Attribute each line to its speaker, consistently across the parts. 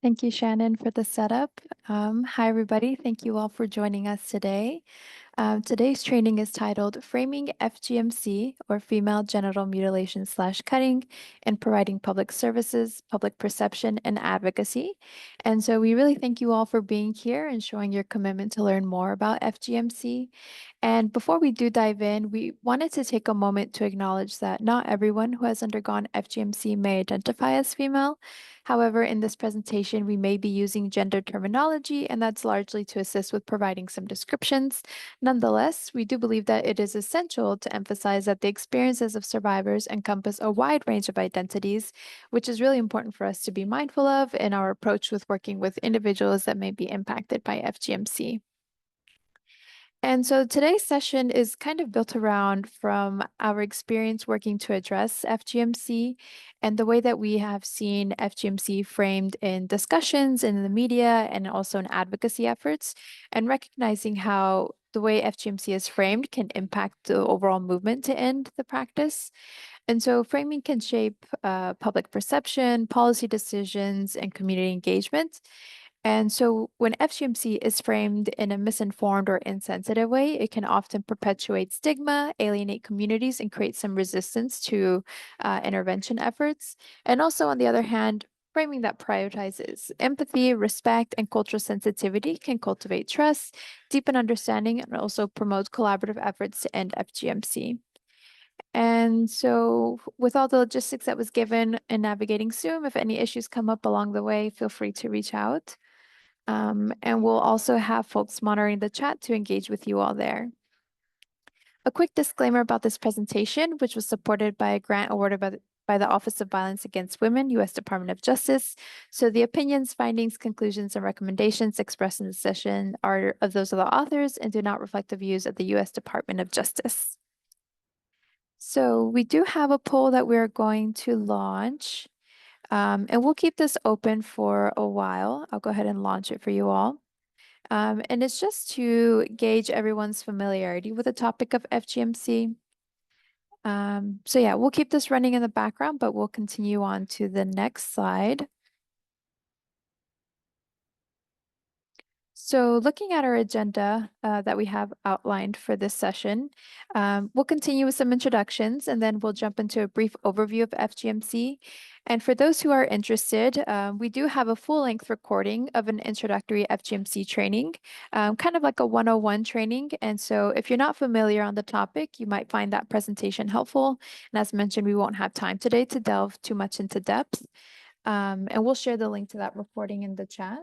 Speaker 1: Thank you, Shannon, for the setup. Hi, everybody. Thank you all for joining us today. Today's training is titled Framing FGMC, or Female Genital Mutilation slash Cutting, and Providing Public Services, Public Perception, and Advocacy. And so we really thank you all for being here and showing your commitment to learn more about FGMC. And before we do dive in, we wanted to take a moment to acknowledge that not everyone who has undergone FGMC may identify as female. However, in this presentation, we may be using gender terminology, and that's largely to assist with providing some descriptions. Nonetheless, we do believe that it is essential to emphasize that the experiences of survivors encompass a wide range of identities, which is really important for us to be mindful of in our approach with working with individuals that may be impacted by FGMC. And so today's session is kind of built around from our experience working to address FGMC and the way that we have seen FGMC framed in discussions in the media and also in advocacy efforts, and recognizing how the way FGMC is framed can impact the overall movement to end the practice. And so framing can shape public perception, policy decisions, and community engagement. And so when FGMC is framed in a misinformed or insensitive way, it can often perpetuate stigma, alienate communities, and create some resistance to intervention efforts. And also, on the other hand, framing that prioritizes empathy, respect, and cultural sensitivity can cultivate trust, deepen understanding, and also promote collaborative efforts to end FGMC. And so, with all the logistics that was given in navigating Zoom, if any issues come up along the way, feel free to reach out. And we'll also have folks monitoring the chat to engage with you all there. A quick disclaimer about this presentation, which was supported by a grant awarded by the Office of Violence Against Women, U.S. Department of Justice. So the opinions, findings, conclusions, and recommendations expressed in the session are of those of the authors and do not reflect the views of the U.S. Department of Justice. So we do have a poll that we're going to launch. And we'll keep this open for a while. I'll go ahead and launch it for you all. And it's just to gauge everyone's familiarity with the topic of FGMC. So yeah, we'll keep this running in the background, but we'll continue on to the next slide. So looking at our agenda that we have outlined for this session, we'll continue with some introductions and then we'll jump into a brief overview of FGMC. And for those who are interested, we do have a full-length recording of an introductory FGMC training, kind of like a 101 training. And so if you're not familiar on the topic, you might find that presentation helpful. And as mentioned, we won't have time today to delve too much into depth. And we'll share the link to that recording in the chat.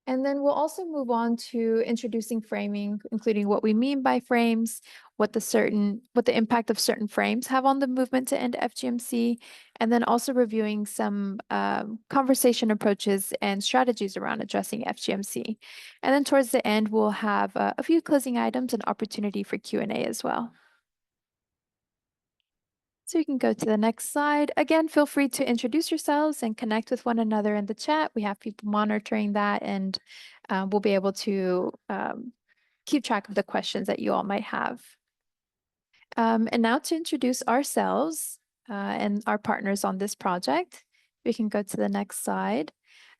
Speaker 1: And then we'll also move on to introducing framing, including what we mean by frames, what the impact of certain frames have on the movement to end FGMC, and then also reviewing some conversation approaches and strategies around addressing FGMC. And then towards the end, we'll have a few closing items and opportunity for Q&A as well. So you can go to the next slide. Again, feel free to introduce yourselves and connect with one another in the chat. We have people monitoring that, and we'll be able to keep track of the questions that you all might have. And now to introduce ourselves and our partners on this project, we can go to the next slide.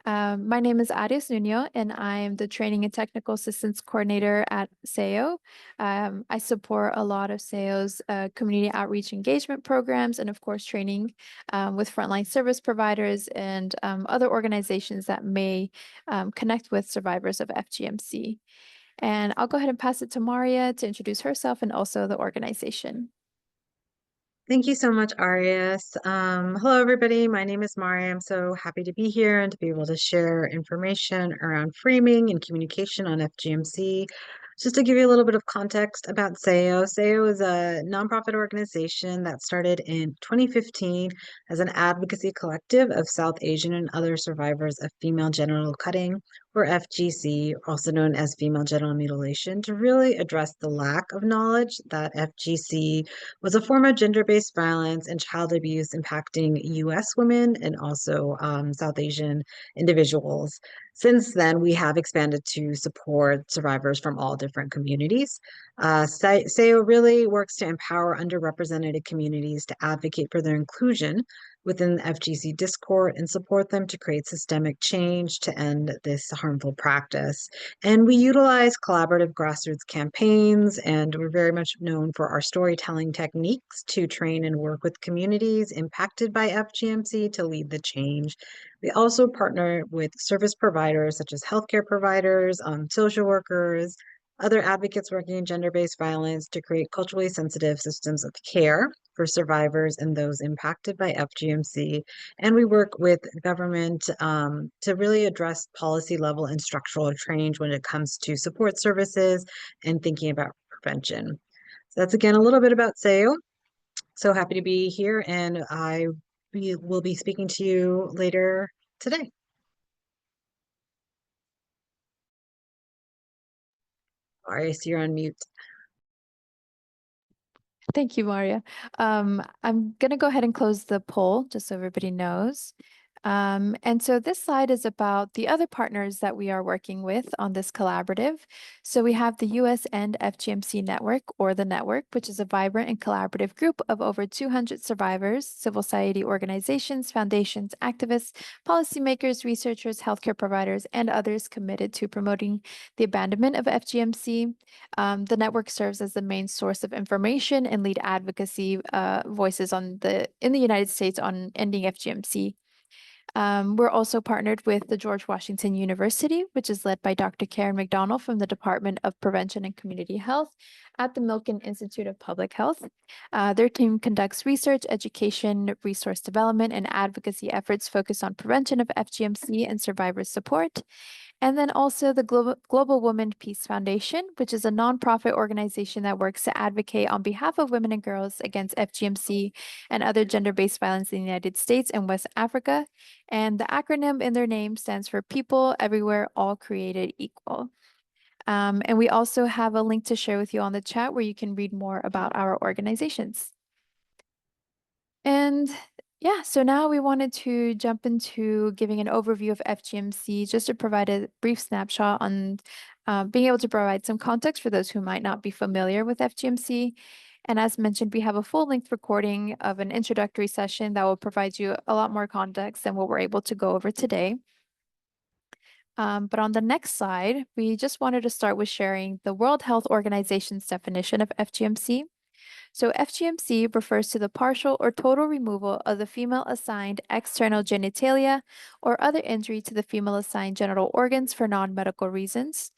Speaker 1: My name is Arias Nuno, and I am the Training and Technical Assistance Coordinator at SAHIYO. I support a lot of SAHIYO's community outreach engagement programs and, of course, training with frontline service providers and other organizations that may connect with survivors of FGMC. And I'll go ahead and pass it to Maria to introduce herself and also the organization.
Speaker 2: Thank you so much, Arias. Hello, everybody. My name is Mari. I'm so happy to be here and to be able to share information around framing and communication on FGMC. Just to give you a little bit of context about SAHIYO, SAHIYO is a nonprofit organization that started in 2015 as an advocacy collective of South Asian and other survivors of female genital cutting, or FGC, also known as female genital mutilation, to really address the lack of knowledge that FGC was a form of gender-based violence and child abuse impacting U.S. women and also South Asian individuals. Since then, we have expanded to support survivors from all different communities. SAHIYO really works to empower underrepresented communities to advocate for their inclusion within the FGC discord and support them to create systemic change to end this harmful practice. And we utilize collaborative grassroots campaigns, and we're very much known for our storytelling techniques to train and work with communities impacted by FGMC to lead the change. We also partner with service providers such as healthcare providers, social workers, other advocates working in gender-based violence to create culturally sensitive systems of care for survivors and those impacted by FGMC. And we work with government to really address policy level and structural change when it comes to support services and thinking about prevention. So that's again a little bit about SAHIYO. So happy to be here, and will be speaking to you later today. Arias, you're on mute.
Speaker 1: Thank you, Maria. I'm going to go ahead and close the poll just so everybody knows. And so this slide is about the other partners that we are working with on this collaborative. So we have the US End FGMC Network, or the network, which is a vibrant and collaborative group of over 200 survivors, civil society organizations, foundations, activists, policymakers, researchers, healthcare providers, and others committed to promoting the abandonment of FGMC. The network serves as the main source of information and lead advocacy voices in the United States on ending FGMC. We're also partnered with the George Washington University, which is led by Dr. Karen McDonald from the Department of Prevention and Community Health at the Milken Institute of Public Health. Their team conducts research, education, resource development, and advocacy efforts focused on prevention of FGMC and survivor support. And then also the Global Women Peace Foundation, which is a nonprofit organization that works to advocate on behalf of women and girls against FGMC and other gender-based violence in the United States and West Africa. And the acronym in their name stands for People Everywhere, All Created Equal. And we also have a link to share with you on the chat where you can read more about our organizations. And yeah, so now we wanted to jump into giving an overview of FGMC just to provide a brief snapshot on being able to provide some context for those who might not be familiar with FGMC. And as mentioned, we have a full-length recording of an introductory session that will provide you a lot more context than what we're able to go over today. But on the next slide, we just wanted to start with sharing the World Health Organization's definition of FGMC. So FGMC refers to the partial or total removal of the female-assigned external genitalia or other injury to the female-assigned genital organs for non-medical reasons.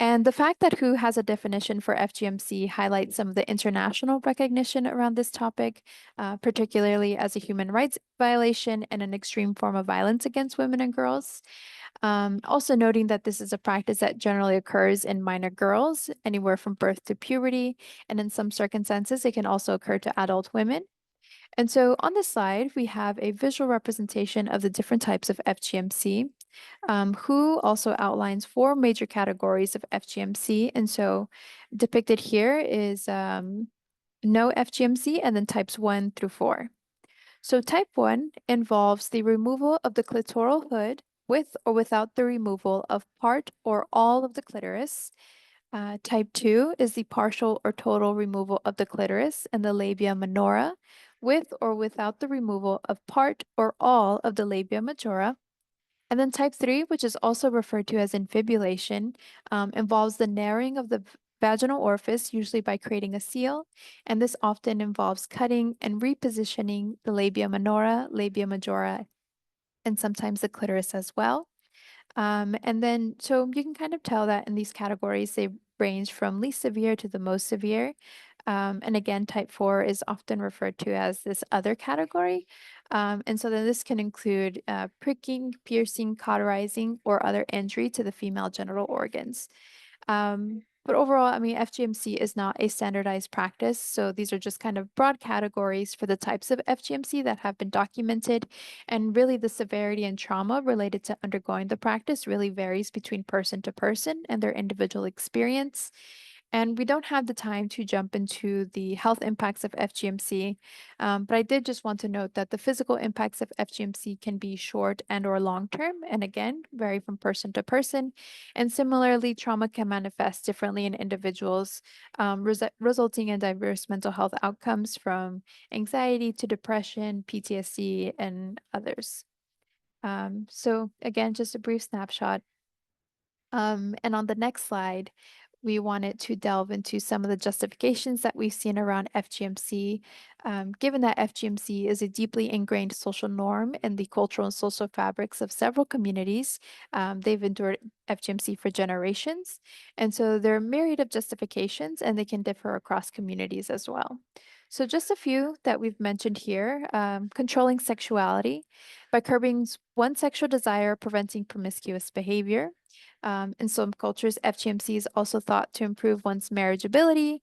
Speaker 1: And the fact that WHO has a definition for FGMC highlights some of the international recognition around this topic, particularly as a human rights violation and an extreme form of violence against women and girls. Also noting that this is a practice that generally occurs in minor girls, anywhere from birth to puberty, and in some circumstances, it can also occur to adult women. And so on this slide, we have a visual representation of the different types of FGMC. WHO also outlines 4 major categories of FGMC. And so depicted here is no FGMC and then types 1 through 4. So type 1 involves the removal of the clitoral hood with or without the removal of part or all of the clitoris. Type 2 is the partial or total removal of the clitoris and the labia minora with or without the removal of part or all of the labia majora. And then type 3, which is also referred to as infibulation, involves the narrowing of the vaginal orifice, usually by creating a seal. And this often involves cutting and repositioning the labia minora, labia majora, and sometimes the clitoris as well. And then, so you can kind of tell that in these categories, they range from least severe to the most severe. And again, type 4 is often referred to as this other category. And so then this can include pricking, piercing, cauterizing, or other injury to the female genital organs. But overall, I mean, FGMC is not a standardized practice. So these are just kind of broad categories for the types of FGMC that have been documented. And really the severity and trauma related to undergoing the practice really varies between person to person and their individual experience. And we don't have the time to jump into the health impacts of FGMC, but I did just want to note that the physical impacts of FGMC can be short and or long term, and again, vary from person to person. And similarly, trauma can manifest differently in individuals, resulting in diverse mental health outcomes from anxiety to depression, PTSD, and others. So again, just a brief snapshot. And on the next slide, we wanted to delve into some of the justifications that we've seen around FGMC. Given that FGMC is a deeply ingrained social norm in the cultural and social fabrics of several communities, they've endured FGMC for generations. And so there are a myriad of justifications, and they can differ across communities as well. So just a few that we've mentioned here, controlling sexuality by curbing one's sexual desire, preventing promiscuous behavior. In some cultures, FGMC is also thought to improve one's marriageability,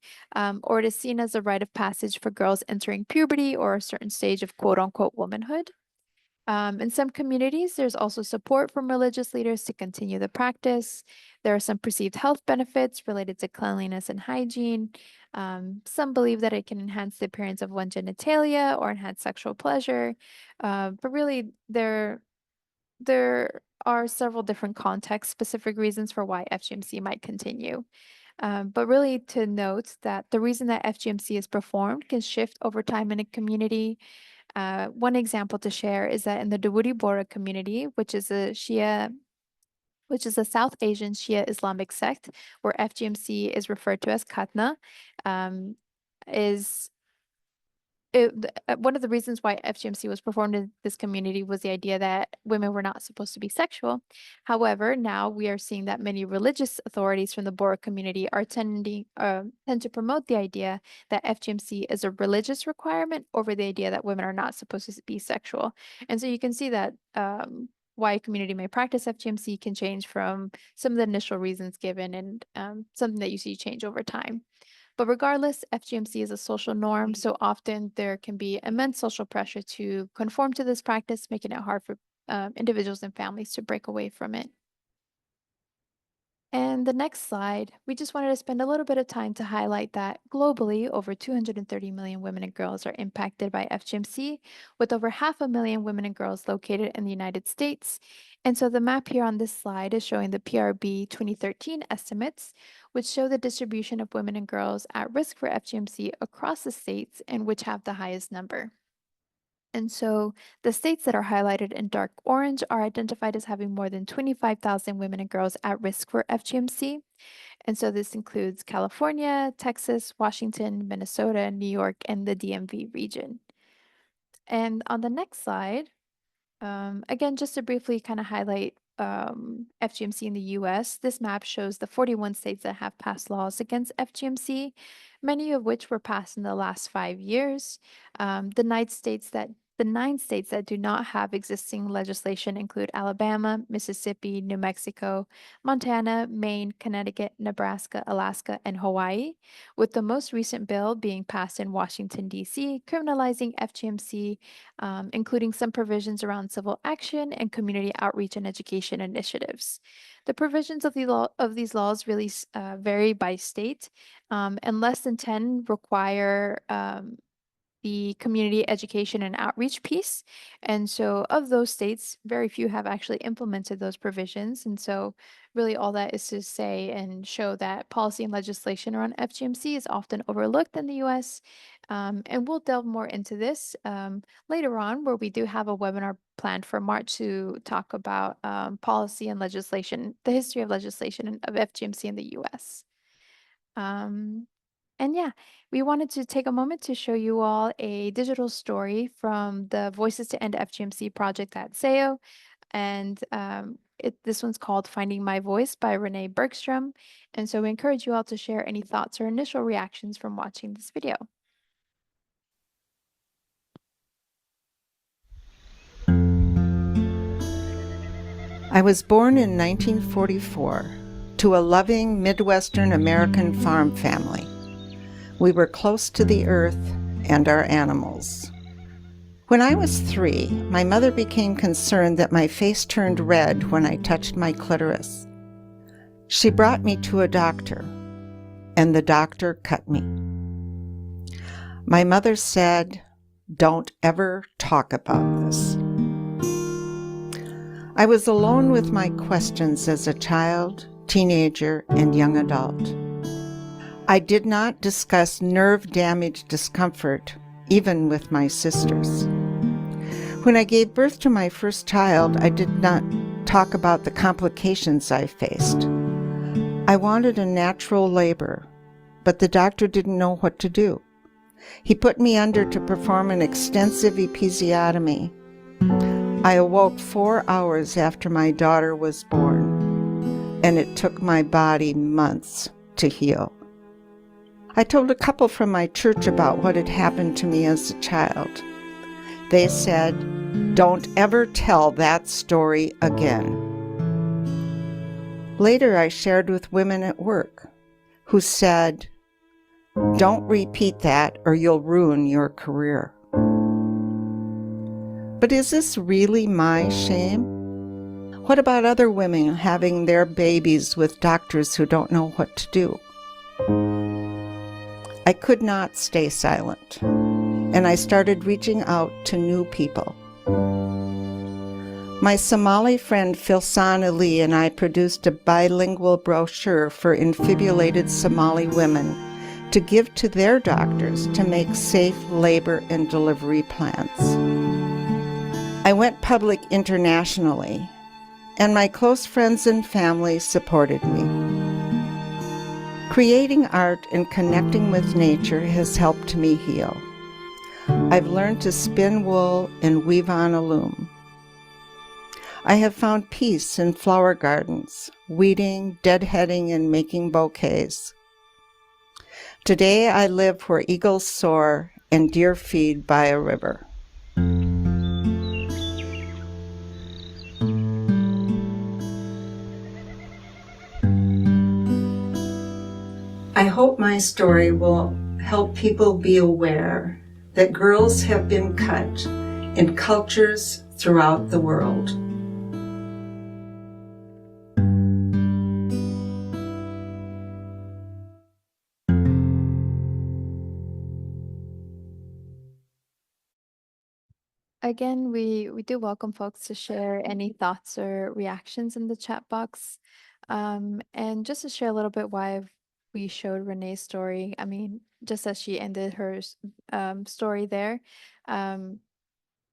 Speaker 1: or it is seen as a rite of passage for girls entering puberty or a certain stage of quote unquote womanhood. In some communities, there's also support from religious leaders to continue the practice. There are some perceived health benefits related to cleanliness and hygiene. Some believe that it can enhance the appearance of one's genitalia or enhance sexual pleasure. But really, there are several different context-specific reasons for why FGMC might continue. But really to note that the reason that FGMC is performed can shift over time in a community. One example to share is that in the Dawudi Bora community, which is a South Asian Shia Islamic sect, where FGMC is referred to as Khatna, um, is one of the reasons why FGMC was performed in this community was the idea that women were not supposed to be sexual. However, now we are seeing that many religious authorities from the Bora community are tend to promote the idea that FGMC is a religious requirement over the idea that women are not supposed to be sexual. And so you can see that why a community may practice FGMC can change from some of the initial reasons given, and something that you see change over time. But regardless, FGMC is a social norm, so often there can be immense social pressure to conform to this practice, making it hard for individuals and families to break away from it. And the next slide, we just wanted to spend a little bit of time to highlight that globally, over 230 million women and girls are impacted by FGMC, with over 500,000 women and girls located in the United States. And so the map here on this slide is showing the PRB 2013 estimates, which show the distribution of women and girls at risk for FGMC across the states and which have the highest number. And so the states that are highlighted in dark orange are identified as having more than 25,000 women and girls at risk for FGMC. And so this includes California, Texas, Washington, Minnesota, New York, and the DMV region. And on the next slide, again, just to briefly kind of highlight FGMC in the US, this map shows the 41 states that have passed laws against FGMC, many of which were passed in the last 5 years. The 9 states that do not have existing legislation include Alabama, Mississippi, New Mexico, Montana, Maine, Connecticut, Nebraska, Alaska, and Hawaii, with the most recent bill being passed in Washington, D.C., criminalizing FGMC, including some provisions around civil action and community outreach and education initiatives. The provisions of these laws really vary by state, and less than 10 require the community education and outreach piece. And so, of those states, very few have actually implemented those provisions. And so, really, all that is to say and show that policy and legislation around FGMC is often overlooked in the US. And we'll delve more into this later on, where we do have a webinar planned for March to talk about policy and legislation, the history of legislation of FGMC in the US. Um, and yeah, we wanted to take a moment to show you all a digital story from the Voices to End FGMC project at SAHIYO. And this one's called Finding My Voice by Renee Bergstrom. And so we encourage you all to share any thoughts or initial reactions from watching this video.
Speaker 3: I was born in 1944 to a loving Midwestern American farm family. We were close to the earth and our animals. When I was 3, my mother became concerned that my face turned red when I touched my clitoris. She brought me to a doctor. and the doctor cut me. My mother said, "Don't ever talk about this." I was alone with my questions as a child, teenager, and young adult. I did not discuss nerve damage discomfort, even with my sisters. When I gave birth to my first child, I did not talk about the complications I faced. I wanted a natural labor, but the doctor didn't know what to do. He put me under to perform an extensive episiotomy. I awoke 4 hours after my daughter was born, and it took my body months to heal. I told a couple from my church about what had happened to me as a child. They said, "Don't ever tell that story again." Later, I shared with women at work who said, "Don't repeat that or you'll ruin your career." But is this really my shame? What about other women having their babies with doctors who don't know what to do? I could not stay silent, and I started reaching out to new people. My Somali friend Filsan Ali and I produced a bilingual brochure for infibulated Somali women to give to their doctors to make safe labor and delivery plans. I went public internationally, and my close friends and family supported me. Creating art and connecting with nature has helped me heal. I've learned to spin wool and weave on a loom. I have found peace in flower gardens, weeding, deadheading, and making bouquets. Today I live where eagles soar and deer feed by a river. I hope my story will help people be aware that girls have been cut in cultures throughout the world.
Speaker 1: Again, we do welcome folks to share any thoughts or reactions in the chat box. And just to share a little bit why we showed Renee's story, I mean, just as she ended her story there, um,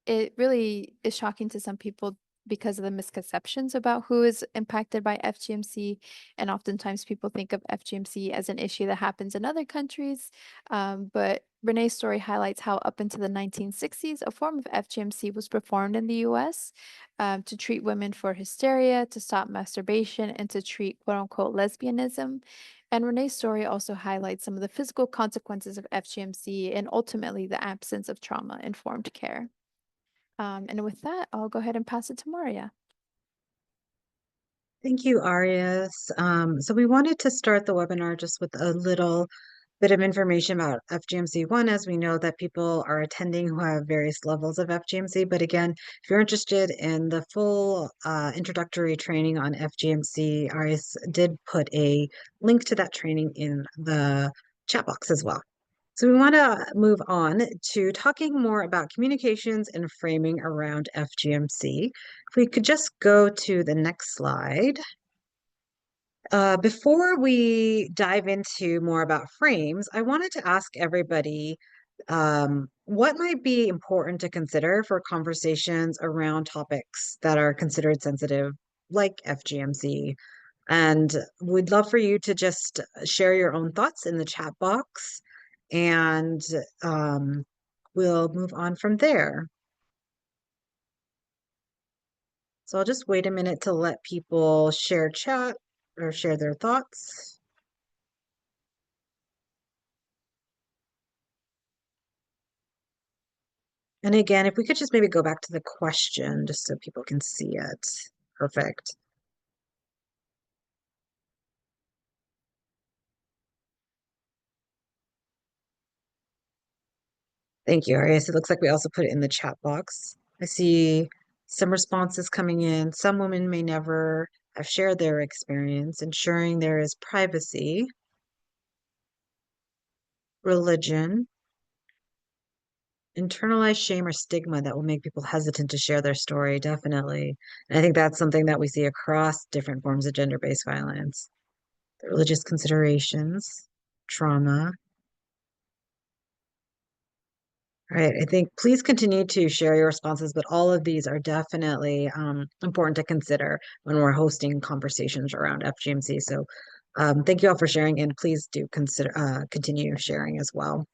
Speaker 1: it really is shocking to some people because of the misconceptions about who is impacted by FGMC. And oftentimes people think of FGMC as an issue that happens in other countries. But Renee's story highlights how up into the 1960s, a form of FGMC was performed in the US to treat women for hysteria, to stop masturbation, and to treat quote unquote lesbianism. And Renee's story also highlights some of the physical consequences of FGMC and ultimately the absence of trauma-informed care. And with that, I'll go ahead and pass it to Maria.
Speaker 2: Thank you, Arias. So we wanted to start the webinar just with a little bit of information about FGMC1, as we know that people are attending who have various levels of FGMC. But again, if you're interested in the full introductory training on FGMC, Arias did put a link to that training in the chat box as well. So we want to move on to talking more about communications and framing around FGMC. If we could just go to the next slide. Before we dive into more about frames, I wanted to ask everybody what might be important to consider for conversations around topics that are considered sensitive, like FGMC. And we'd love for you to just share your own thoughts in the chat box, and we'll move on from there. So I'll just wait a minute to let people share chat or share their thoughts. And again, if we could just maybe go back to the question just so people can see it. Perfect. Thank you, Arias. It looks like we also put it in the chat box. I see some responses coming in. Some women may never have shared their experience, ensuring there is privacy. religion, internalized shame or stigma that will make people hesitant to share their story, definitely. And I think that's something that we see across different forms of gender-based violence. The religious considerations, trauma. All right, I think please continue to share your responses, but all of these are definitely important to consider when we're hosting conversations around FGMC. So thank you all for sharing, and please do consider continue sharing as well.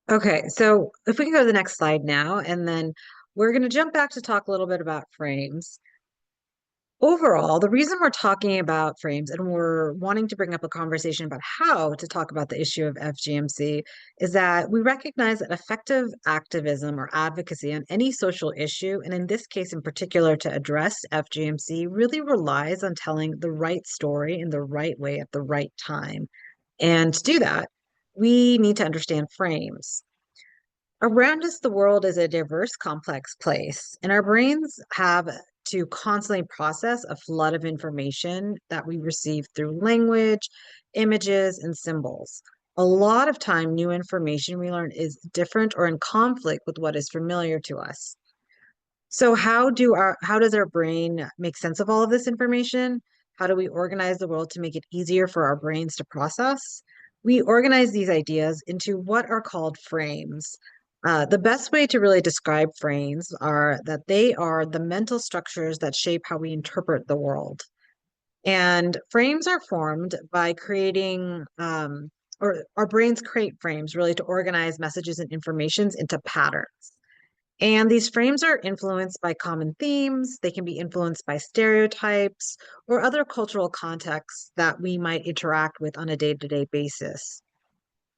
Speaker 2: Okay, so if we can go to the next slide now, and then we're going to jump back to talk a little bit about frames. Overall, the reason we're talking about frames and we're wanting to bring up a conversation about how to talk about the issue of FGMC is that we recognize that effective activism or advocacy on any social issue, and in this case in particular to address FGMC, really relies on telling the right story in the right way at the right time. And to do that, we need to understand frames. Around us, the world is a diverse, complex place, and our brains have to constantly process a flood of information that we receive through language, images, and symbols. A lot of time, new information we learn is different or in conflict with what is familiar to us. So how does our brain make sense of all of this information? How do we organize the world to make it easier for our brains to process? We organize these ideas into what are called frames. The best way to really describe frames are that they are the mental structures that shape how we interpret the world. And frames are formed by creating, or our brains create frames really to organize messages and informations into patterns. And these frames are influenced by common themes. They can be influenced by stereotypes or other cultural contexts that we might interact with on a day-to-day basis.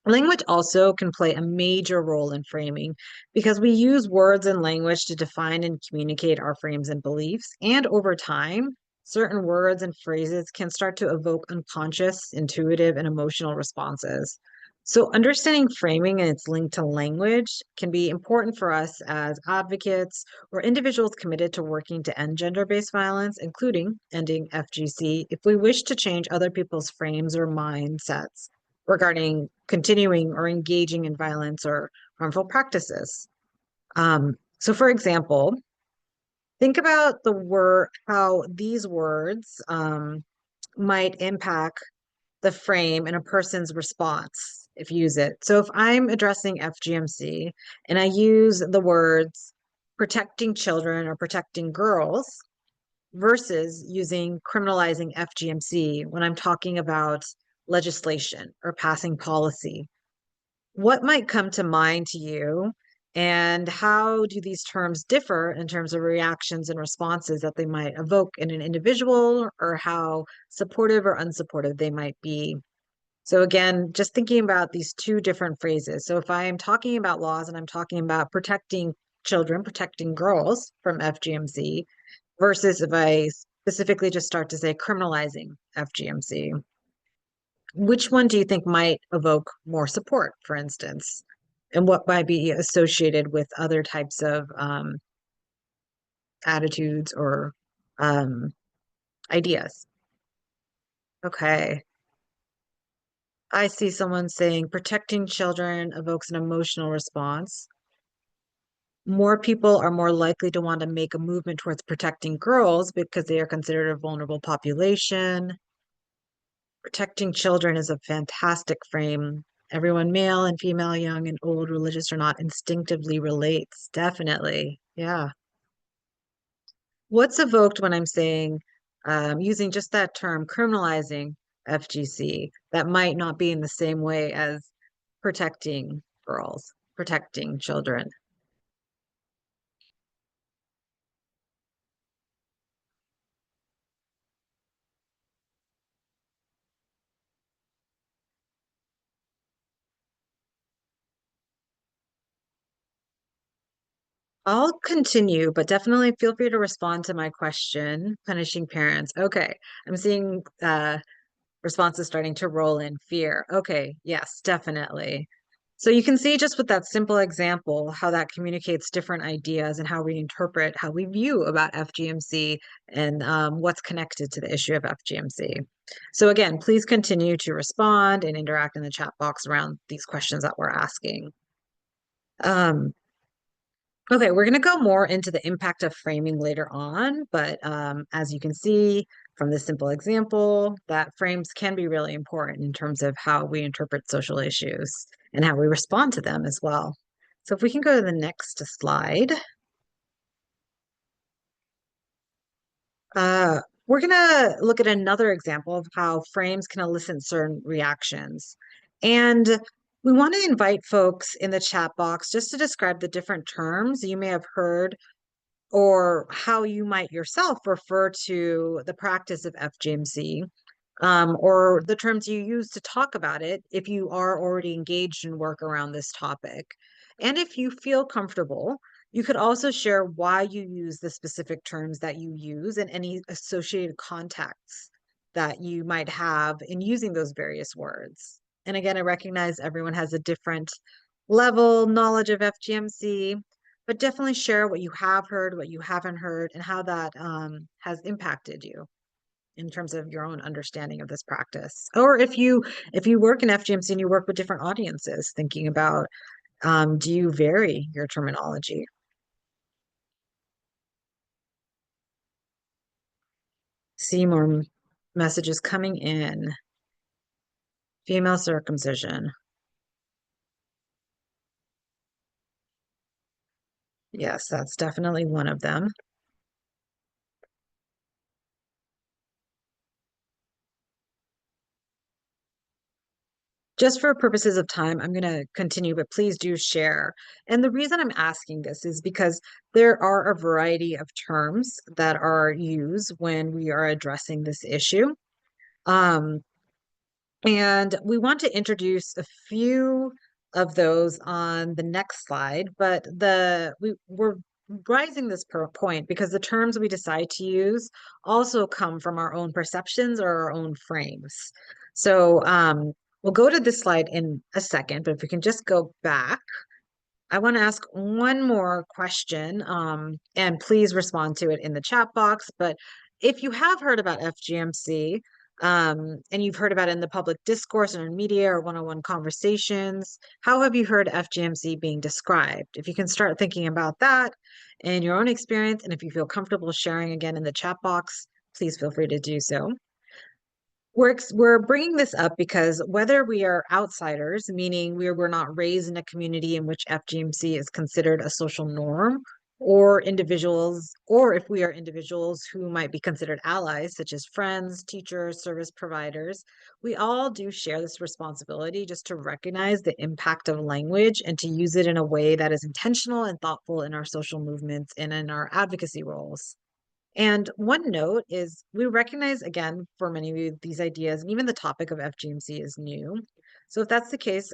Speaker 2: Language also can play a major role in framing because we use words and language to define and communicate our frames and beliefs. And over time, certain words and phrases can start to evoke unconscious, intuitive, and emotional responses. So, understanding framing and its link to language can be important for us as advocates or individuals committed to working to end gender based violence, including ending FGC, if we wish to change other people's frames or mindsets regarding continuing or engaging in violence or harmful practices. So, for example, think about the word, how these words might impact the frame in a person's response if you use it. So, if I'm addressing FGMC and I use the words protecting children or protecting girls versus using criminalizing FGMC when I'm talking about legislation or passing policy, what might come to mind to you? And how do these terms differ in terms of reactions and responses that they might evoke in an individual, or how supportive or unsupportive they might be? So, again, just thinking about these two different phrases. So, if I am talking about laws and I'm talking about protecting children, protecting girls from FGMC, versus if I specifically just start to say criminalizing FGMC, which one do you think might evoke more support, for instance? And what might be associated with other types of attitudes or um, ideas? Okay. I see someone saying protecting children evokes an emotional response. More people are more likely to want to make a movement towards protecting girls because they are considered a vulnerable population. Protecting children is a fantastic frame. Everyone, male and female, young and old, religious or not, instinctively relates. Definitely. Yeah. What's evoked when I'm saying, using just that term, criminalizing FGC, that might not be in the same way as protecting girls, protecting children? I'll continue, but definitely feel free to respond to my question, punishing parents. Okay, I'm seeing responses starting to roll in. Fear. Okay, yes, definitely. So you can see just with that simple example how that communicates different ideas and how we interpret, how we view about FGMC and what's connected to the issue of FGMC. So again, please continue to respond and interact in the chat box around these questions that we're asking. Okay, we're going to go more into the impact of framing later on, but as you can see from this simple example, that frames can be really important in terms of how we interpret social issues and how we respond to them as well. So if we can go to the next slide. We're going to look at another example of how frames can elicit certain reactions. And we want to invite folks in the chat box just to describe the different terms you may have heard or how you might yourself refer to the practice of FGMC, or the terms you use to talk about it if you are already engaged in work around this topic. And if you feel comfortable, you could also share why you use the specific terms that you use and any associated contexts that you might have in using those various words. And again, I recognize everyone has a different level knowledge of FGMC, but definitely share what you have heard, what you haven't heard, and how that has impacted you in terms of your own understanding of this practice. Or if you work in FGMC and you work with different audiences, thinking about do you vary your terminology? See more messages coming in. Female circumcision. Yes, that's definitely one of them. Just for purposes of time, I'm going to continue, but please do share. And the reason I'm asking this is because there are a variety of terms that are used when we are addressing this issue. And we want to introduce a few of those on the next slide, but we're rising this point because the terms we decide to use also come from our own perceptions or our own frames. So we'll go to this slide in a second, but if we can just go back. I want to ask one more question, and please respond to it in the chat box. But if you have heard about FGMC, and you've heard about it in the public discourse or in media or one-on-one conversations, how have you heard FGMC being described? If you can start thinking about that in your own experience, and if you feel comfortable sharing again in the chat box, please feel free to do so. We're bringing this up because whether we are outsiders, meaning we're not raised in a community in which FGMC is considered a social norm, or individuals, or if we are individuals who might be considered allies, such as friends, teachers, service providers, we all do share this responsibility just to recognize the impact of language and to use it in a way that is intentional and thoughtful in our social movements and in our advocacy roles. And one note is we recognize, again, for many of you, these ideas and even the topic of FGMC is new. So if that's the case,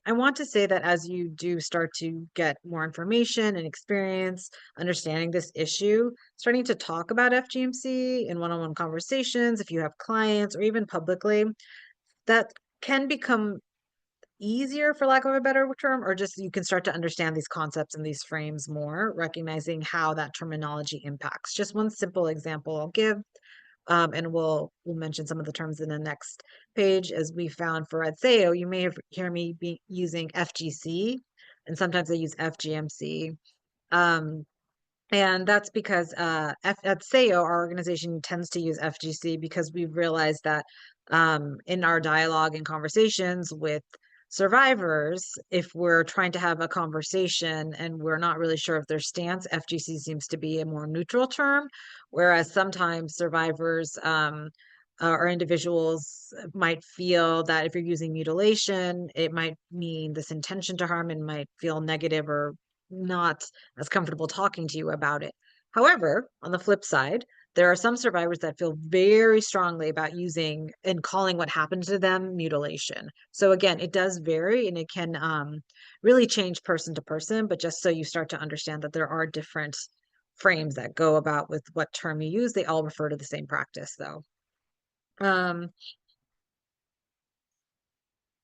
Speaker 2: I want to say that as you do start to get more information and experience understanding this issue, starting to talk about FGMC in one-on-one conversations, if you have clients or even publicly, that can become easier, for lack of a better term, or just you can start to understand these concepts and these frames more, recognizing how that terminology impacts. Just one simple example I'll give, and we'll mention some of the terms in the next page. As we found for at SAHIYO, you may have hear me be using FGC, and sometimes I use FGMC. And that's because at SAHIYO, our organization tends to use FGC because we've realized that in our dialogue and conversations with survivors, if we're trying to have a conversation and we're not really sure of their stance, FGC seems to be a more neutral term, whereas sometimes survivors or individuals might feel that if you're using mutilation, it might mean this intention to harm and might feel negative or not as comfortable talking to you about it. However, on the flip side, there are some survivors that feel very strongly about using and calling what happened to them mutilation. So again, it does vary and it can really change person to person, but just so you start to understand that there are different frames that go about with what term you use, they all refer to the same practice though.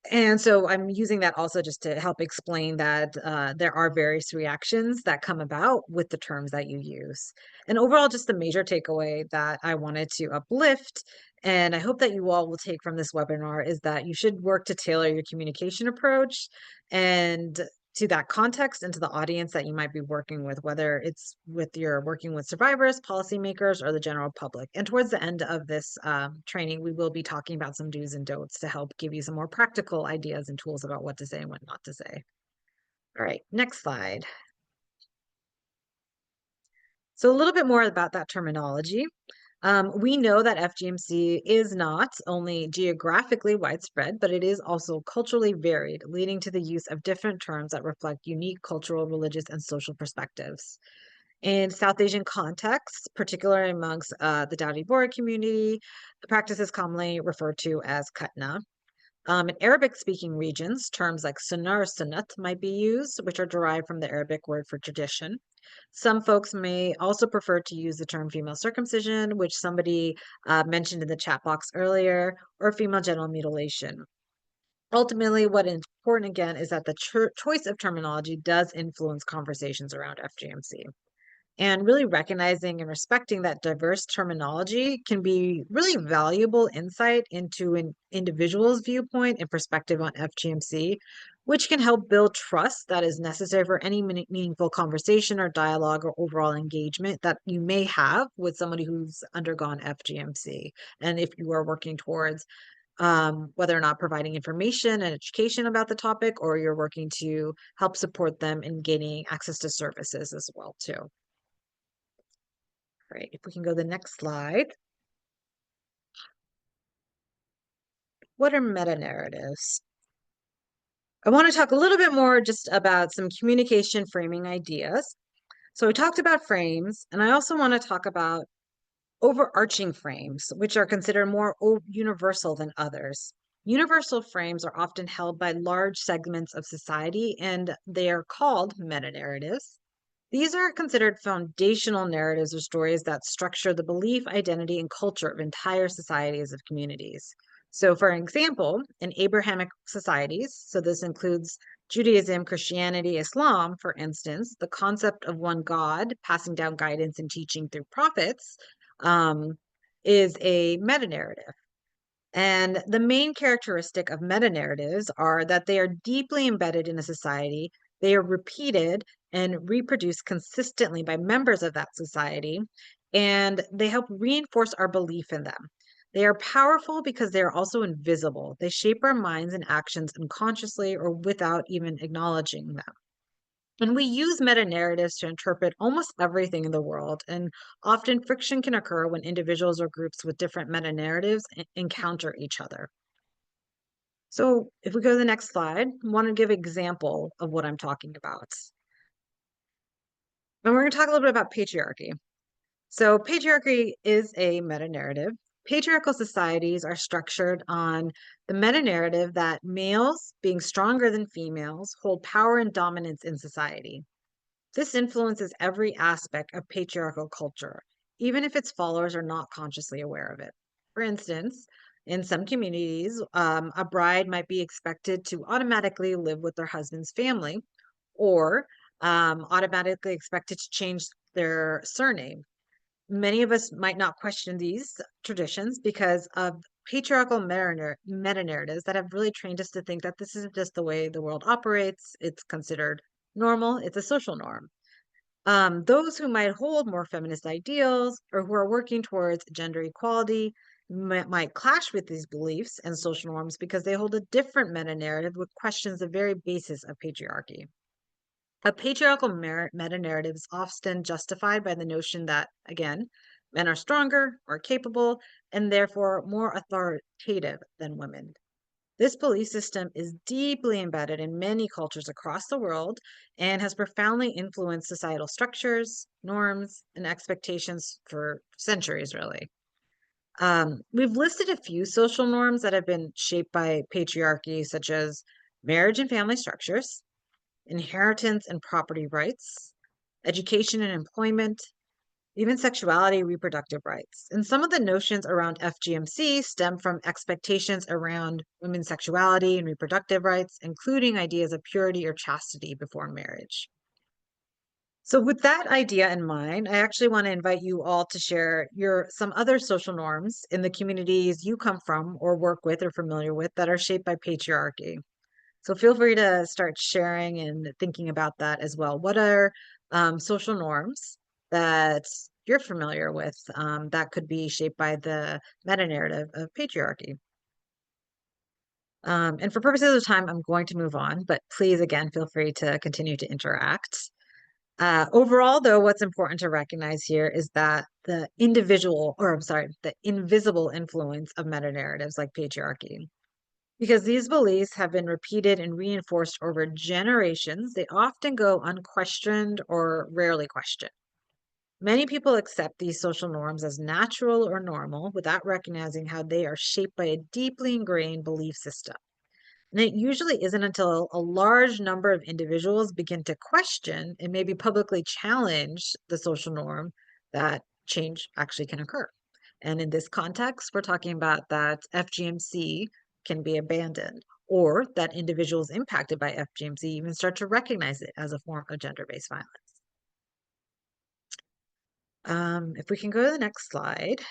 Speaker 2: And so I'm using that also just to help explain that there are various reactions that come about with the terms that you use. And overall, just the major takeaway that I wanted to uplift, and I hope that you all will take from this webinar, is that you should work to tailor your communication approach and to that context and to the audience that you might be working with, whether it's with you're working with survivors, policymakers, or the general public. And towards the end of this training, we will be talking about some do's and don'ts to help give you some more practical ideas and tools about what to say and what not to say. All right, next slide. So a little bit more about that terminology. We know that FGMC is not only geographically widespread, but it is also culturally varied, leading to the use of different terms that reflect unique cultural, religious, and social perspectives. In South Asian contexts, particularly amongst the Dadi Bora community, the practice is commonly referred to as khatna. In Arabic-speaking regions, terms like sunnah or sunnat might be used, which are derived from the Arabic word for tradition. Some folks may also prefer to use the term female circumcision, which somebody mentioned in the chat box earlier, or female genital mutilation. Ultimately, what is important again is that the choice of terminology does influence conversations around FGMC. And really recognizing and respecting that diverse terminology can be really valuable insight into an individual's viewpoint and perspective on FGMC, which can help build trust that is necessary for any meaningful conversation or dialogue or overall engagement that you may have with somebody who's undergone FGMC. And if you are working towards whether or not providing information and education about the topic, or you're working to help support them in gaining access to services as well, too. Right, if we can go to the next slide. What are meta-narratives? I want to talk a little bit more just about some communication framing ideas. So we talked about frames, and I also want to talk about overarching frames, which are considered more universal than others. Universal frames are often held by large segments of society, and they are called meta-narratives. These are considered foundational narratives or stories that structure the belief, identity, and culture of entire societies of communities. So, for example, in Abrahamic societies, so this includes Judaism, Christianity, Islam, for instance, the concept of one God passing down guidance and teaching through prophets is a meta narrative. And the main characteristic of meta narratives are that they are deeply embedded in a society, they are repeated and reproduced consistently by members of that society, and they help reinforce our belief in them. They are powerful because they are also invisible. They shape our minds and actions unconsciously or without even acknowledging them. And we use meta narratives to interpret almost everything in the world, and often friction can occur when individuals or groups with different meta narratives encounter each other. So if we go to the next slide, I want to give an example of what I'm talking about. And we're going to talk a little bit about patriarchy. So patriarchy is a meta-narrative. Patriarchal societies are structured on the meta-narrative that males, being stronger than females, hold power and dominance in society. This influences every aspect of patriarchal culture, even if its followers are not consciously aware of it. For instance, in some communities, a bride might be expected to automatically live with their husband's family, or automatically expected to change their surname. Many of us might not question these traditions because of patriarchal meta narratives that have really trained us to think that this is just the way the world operates. It's considered normal, it's a social norm. Those who might hold more feminist ideals or who are working towards gender equality might clash with these beliefs and social norms because they hold a different meta narrative which questions the very basis of patriarchy. A patriarchal meta narrative is often justified by the notion that, again, men are stronger, more capable, and therefore more authoritative than women. This belief system is deeply embedded in many cultures across the world and has profoundly influenced societal structures, norms, and expectations for centuries, really. We've listed a few social norms that have been shaped by patriarchy, such as marriage and family structures, inheritance and property rights, education and employment, even sexuality, reproductive rights. And some of the notions around FGMC stem from expectations around women's sexuality and reproductive rights, including ideas of purity or chastity before marriage. So with that idea in mind, I actually want to invite you all to share some other social norms in the communities you come from or work with or familiar with that are shaped by patriarchy. So feel free to start sharing and thinking about that as well. What are social norms that you're familiar with that could be shaped by the meta narrative of patriarchy? And for purposes of time, I'm going to move on, but please, again, feel free to continue to interact. Overall, though, what's important to recognize here is that the invisible influence of meta narratives like patriarchy. Because these beliefs have been repeated and reinforced over generations, they often go unquestioned or rarely questioned. Many people accept these social norms as natural or normal without recognizing how they are shaped by a deeply ingrained belief system. And it usually isn't until a large number of individuals begin to question and maybe publicly challenge the social norm that change actually can occur. And in this context, we're talking about that FGMC can be abandoned, or that individuals impacted by FGMC even start to recognize it as a form of gender-based violence. If we can go to the next slide.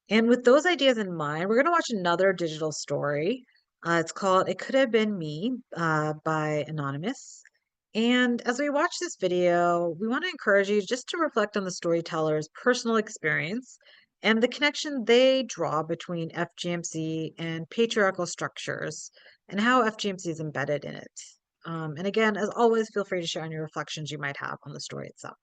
Speaker 2: And with those ideas in mind, we're going to watch another digital story. It's called It Could Have Been Me by Anonymous. And as we watch this video, we want to encourage you just to reflect on the storyteller's personal experience and the connection they draw between FGMC and patriarchal structures and how FGMC is embedded in it. And again, as always, feel free to share any reflections you might have on the story itself.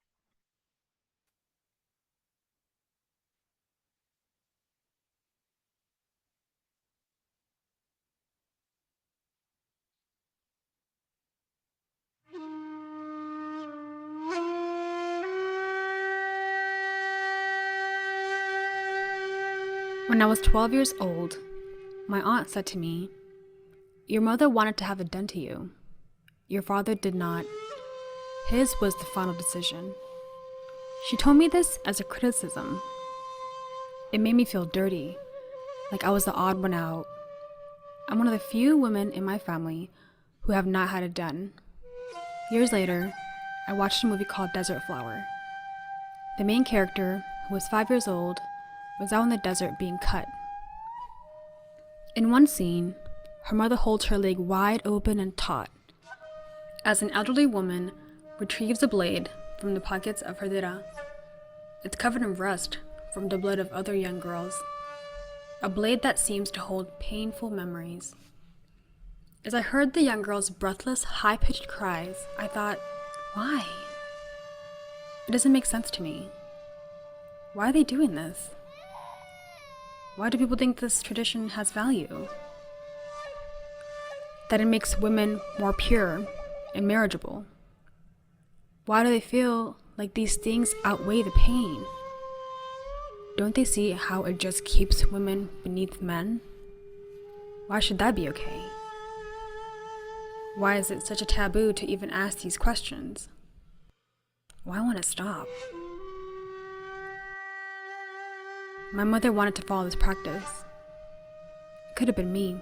Speaker 4: When I was 12 years old, my aunt said to me, "Your mother wanted to have it done to you. Your father did not. His was the final decision." She told me this as a criticism. It made me feel dirty, like I was the odd one out. I'm one of the few women in my family who have not had it done. Years later, I watched a movie called Desert Flower. The main character, who was 5 years old, was out in the desert being cut. In one scene, her mother holds her leg wide open and taut, as an elderly woman retrieves a blade from the pockets of her dira. It's covered in rust from the blood of other young girls, a blade that seems to hold painful memories. As I heard the young girl's breathless, high-pitched cries, I thought, why? It doesn't make sense to me. Why are they doing this? Why do people think this tradition has value? That it makes women more pure and marriageable? Why do they feel like these things outweigh the pain? Don't they see how it just keeps women beneath men? Why should that be okay? Why is it such a taboo to even ask these questions? Why won't it stop? My mother wanted to follow this practice. It could have been me.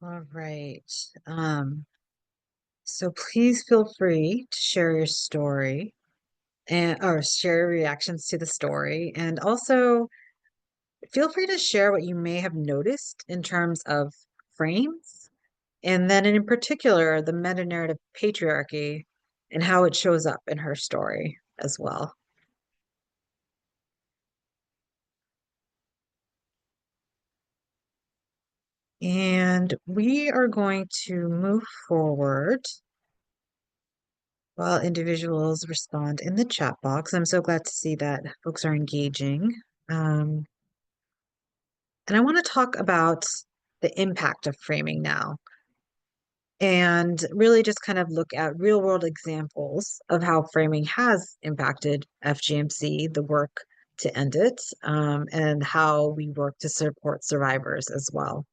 Speaker 2: All right. So please feel free to share your story and or share your reactions to the story. And also feel free to share what you may have noticed in terms of frames, and then in particular, the meta-narrative patriarchy and how it shows up in her story as well. And we are going to move forward while individuals respond in the chat box. I'm so glad to see that folks are engaging. And I want to talk about the impact of framing now and really just kind of look at real world examples of how framing has impacted FGMC, the work to end it, and how we work to support survivors as well.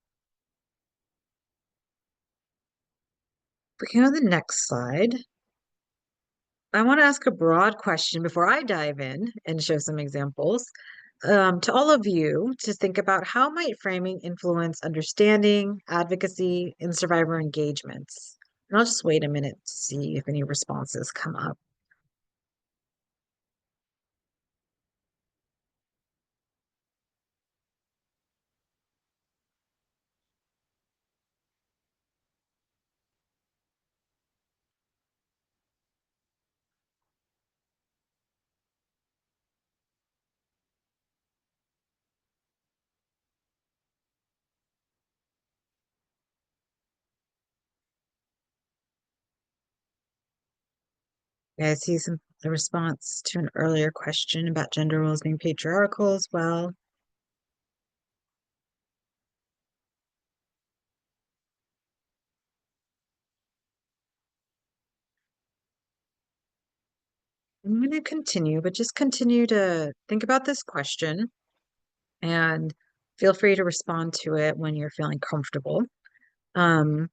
Speaker 2: We can go to the next slide. I want to ask a broad question before I dive in and show some examples to all of you to think about how might framing influence understanding, advocacy, and survivor engagements. And I'll just wait a minute to see if any responses come up. Yeah, I see the response to an earlier question about gender roles being patriarchal as well. I'm going to continue, but just continue to think about this question and feel free to respond to it when you're feeling comfortable. Um,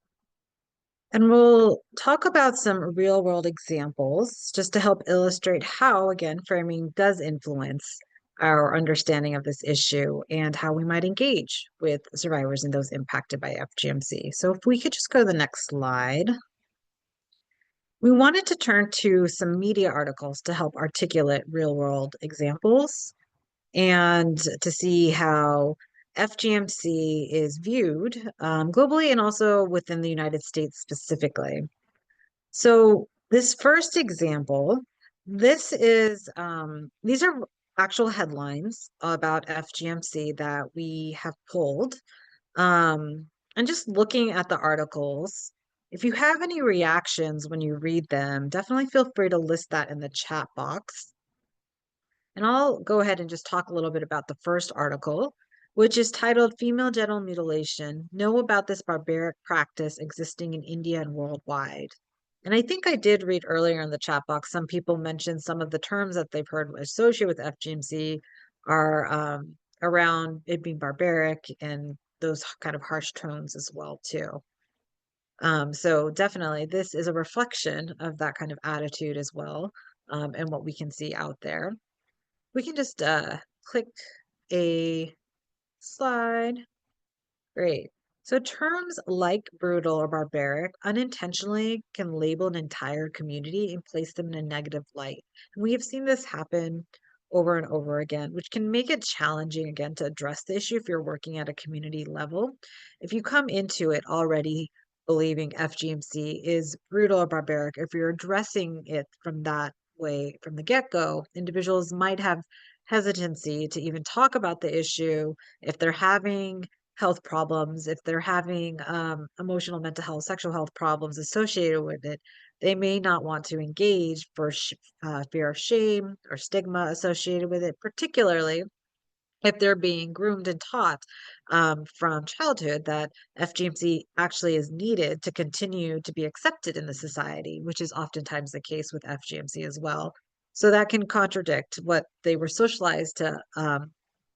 Speaker 2: and we'll talk about some real world examples just to help illustrate how, again, framing does influence our understanding of this issue and how we might engage with survivors and those impacted by FGMC. So if we could just go to the next slide. We wanted to turn to some media articles to help articulate real world examples and to see how FGMC is viewed globally and also within the United States specifically. So this first example, these are actual headlines about FGMC that we have pulled. And just looking at the articles, if you have any reactions when you read them, definitely feel free to list that in the chat box. And I'll go ahead and just talk a little bit about the first article, which is titled Female Genital Mutilation, Know About This Barbaric Practice Existing in India and Worldwide. And I think I did read earlier in the chat box, some people mentioned some of the terms that they've heard associated with FGMC are around it being barbaric and those kind of harsh tones as well too. So definitely this is a reflection of that kind of attitude as well, and what we can see out there. We can just click a slide. Great. So terms like brutal or barbaric unintentionally can label an entire community and place them in a negative light. And we have seen this happen over and over again, which can make it challenging again to address the issue if you're working at a community level. If you come into it already believing FGMC is brutal or barbaric, if you're addressing it from that way from the get-go, individuals might have hesitancy to even talk about the issue if they're having health problems, if they're having emotional, mental health, sexual health problems associated with it, they may not want to engage for fear of shame or stigma associated with it, particularly if they're being groomed and taught from childhood that FGMC actually is needed to continue to be accepted in the society, which is oftentimes the case with FGMC as well. So that can contradict what they were socialized to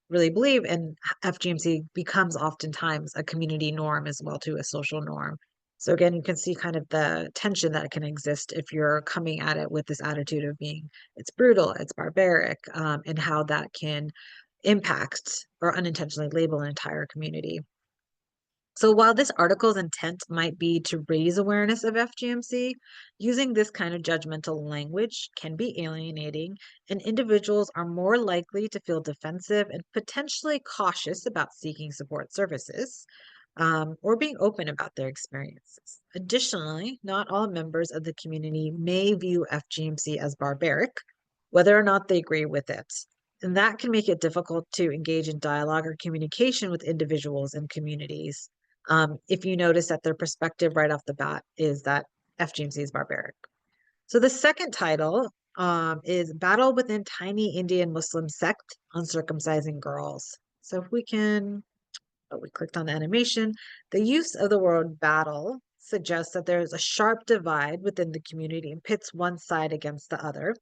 Speaker 2: really believe, and FGMC becomes oftentimes a community norm as well too, a social norm. So again, you can see kind of the tension that can exist if you're coming at it with this attitude of being it's brutal, it's barbaric, and how that can impact or unintentionally label an entire community. So while this article's intent might be to raise awareness of FGMC, using this kind of judgmental language can be alienating, and individuals are more likely to feel defensive and potentially cautious about seeking support services or being open about their experiences. Additionally, not all members of the community may view FGMC as barbaric, whether or not they agree with it. And that can make it difficult to engage in dialogue or communication with individuals and communities if you notice that their perspective right off the bat is that FGMC is barbaric. So the second title is Battle Within Tiny Indian Muslim Sect Uncircumcising Girls. So if we can, we clicked on the animation. The use of the word battle suggests that there is a sharp divide within the community and pits one side against the other.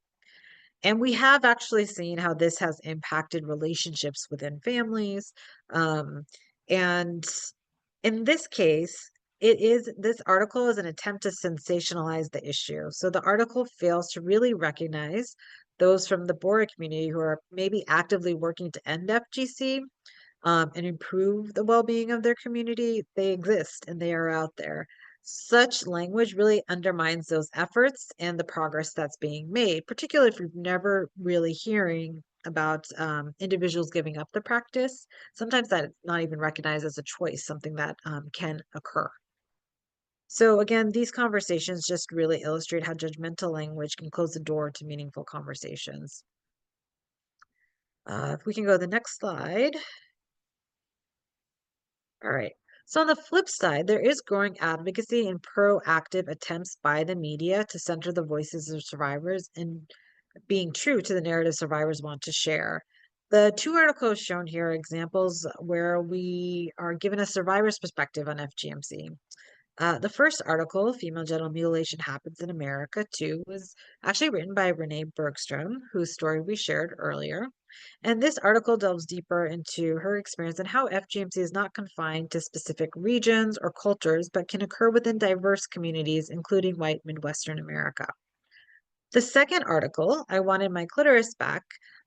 Speaker 2: And we have actually seen how this has impacted relationships within families. And in this case, this article is an attempt to sensationalize the issue. So the article fails to really recognize those from the Bora community who are maybe actively working to end FGC and improve the well-being of their community. They exist and they are out there. Such language really undermines those efforts and the progress that's being made, particularly if you're never really hearing about individuals giving up the practice. Sometimes that's not even recognized as a choice, something that can occur. So again, these conversations just really illustrate how judgmental language can close the door to meaningful conversations. If we can go to the next slide. All right. So on the flip side, there is growing advocacy and proactive attempts by the media to center the voices of survivors and being true to the narrative survivors want to share. The two articles shown here are examples where we are given a survivor's perspective on FGMC. The first article, Female Genital Mutilation Happens in America Too, was actually written by Renee Bergstrom, whose story we shared earlier. And this article delves deeper into her experience and how FGMC is not confined to specific regions or cultures, but can occur within diverse communities, including white Midwestern America. The second article, I Wanted My Clitoris Back,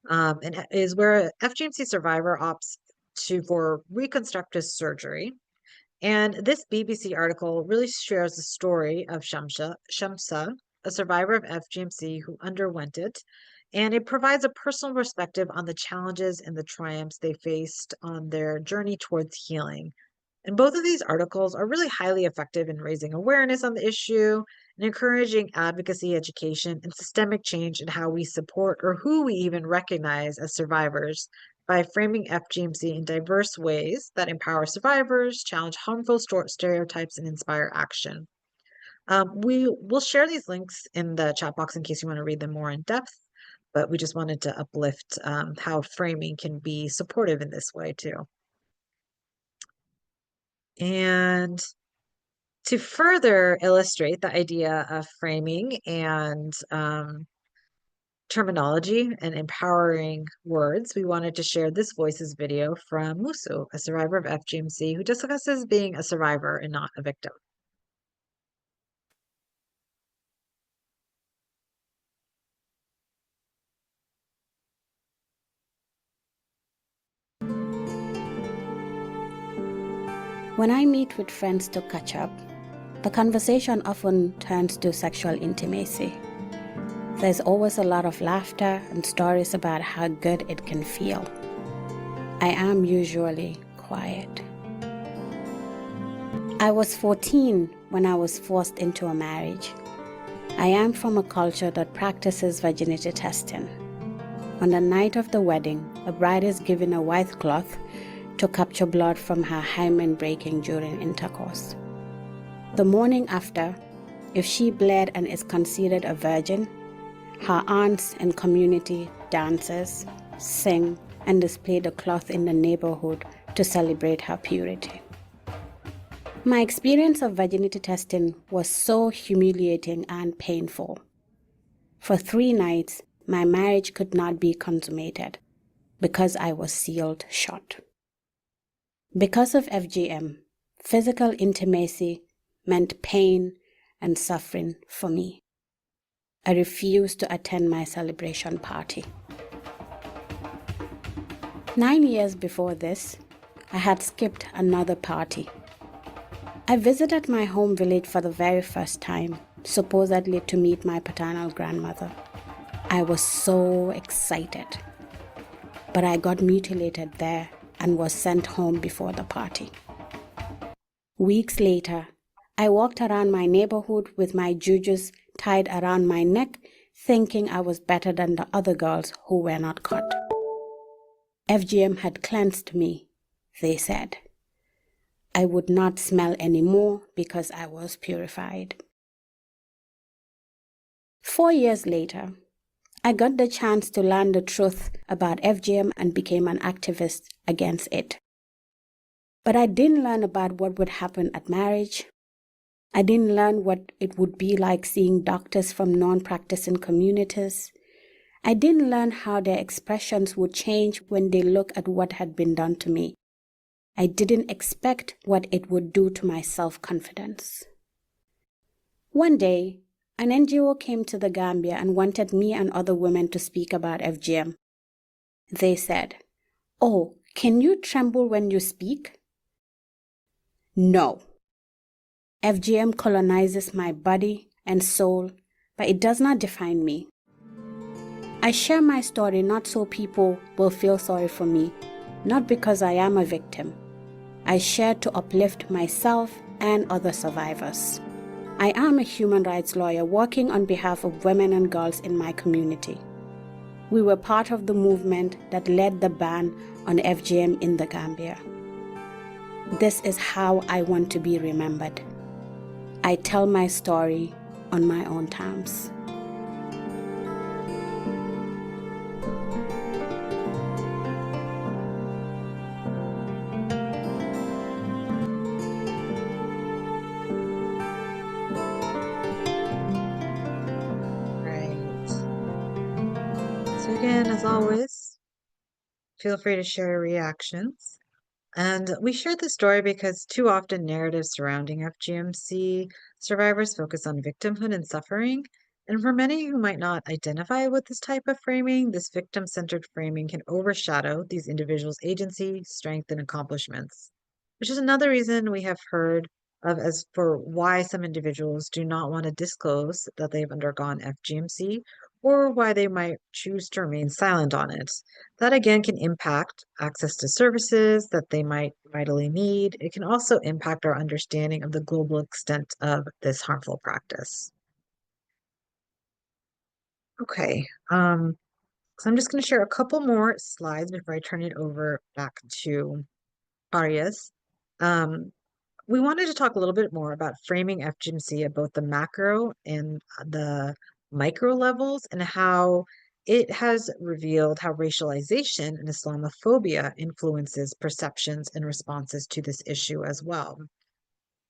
Speaker 2: and is where an FGMC survivor opts for reconstructive surgery. And this BBC article really shares the story of Shamsa, a survivor of FGMC who underwent it, and it provides a personal perspective on the challenges and the triumphs they faced on their journey towards healing. And both of these articles are really highly effective in raising awareness on the issue and encouraging advocacy, education, and systemic change in how we support or who we even recognize as survivors by framing FGMC in diverse ways that empower survivors, challenge harmful stereotypes, and inspire action. We will share these links in the chat box in case you want to read them more in depth, but we just wanted to uplift how framing can be supportive in this way too. And to further illustrate the idea of framing and terminology and empowering words, we wanted to share this voices video from Musu, a survivor of FGMC, who discusses being a survivor and not a victim.
Speaker 5: When I meet with friends to catch up, the conversation often turns to sexual intimacy. There's always a lot of laughter and stories about how good it can feel. I am usually quiet. I was 14 when I was forced into a marriage. I am from a culture that practices virginity testing. On the night of the wedding, a bride is given a white cloth to capture blood from her hymen breaking during intercourse. The morning after, if she bled and is considered a virgin, her aunts and community dances, sing, and display the cloth in the neighborhood to celebrate her purity. My experience of virginity testing was so humiliating and painful. For 3 nights, my marriage could not be consummated because I was sealed shut. Because of FGM, physical intimacy meant pain and suffering for me. I refused to attend my celebration party. 9 years before this, I had skipped another party. I visited my home village for the very first time, supposedly to meet my paternal grandmother. I was so excited, but I got mutilated there and was sent home before the party. Weeks later, I walked around my neighborhood with my jujus tied around my neck, thinking I was better than the other girls who were not caught. FGM had cleansed me, they said. I would not smell anymore because I was purified. 4 years later, I got the chance to learn the truth about FGM and became an activist against it. But I didn't learn about what would happen at marriage. I didn't learn what it would be like seeing doctors from non-practicing communities. I didn't learn how their expressions would change when they look at what had been done to me. I didn't expect what it would do to my self-confidence. One day, an NGO came to the Gambia and wanted me and other women to speak about FGM. They said, "Oh, can you tremble when you speak?" No. FGM colonizes my body and soul, but it does not define me. I share my story not so people will feel sorry for me, not because I am a victim. I share to uplift myself and other survivors. I am a human rights lawyer working on behalf of women and girls in my community. We were part of the movement that led the ban on FGM in the Gambia. This is how I want to be remembered. I tell my story on my own terms.
Speaker 2: Right. So again, as always, feel free to share your reactions. And we shared this story because too often narratives surrounding FGMC survivors focus on victimhood and suffering. And for many who might not identify with this type of framing, this victim-centered framing can overshadow these individuals' agency, strength, and accomplishments, which is another reason we have heard of as for why some individuals do not want to disclose that they've undergone FGMC or why they might choose to remain silent on it. That again can impact access to services that they might vitally need. It can also impact our understanding of the global extent of this harmful practice. Okay, so I'm just going to share a couple more slides before I turn it over back to Arias. We wanted to talk a little bit more about framing FGMC at both the macro and the micro levels and how it has revealed how racialization and Islamophobia influences perceptions and responses to this issue as well.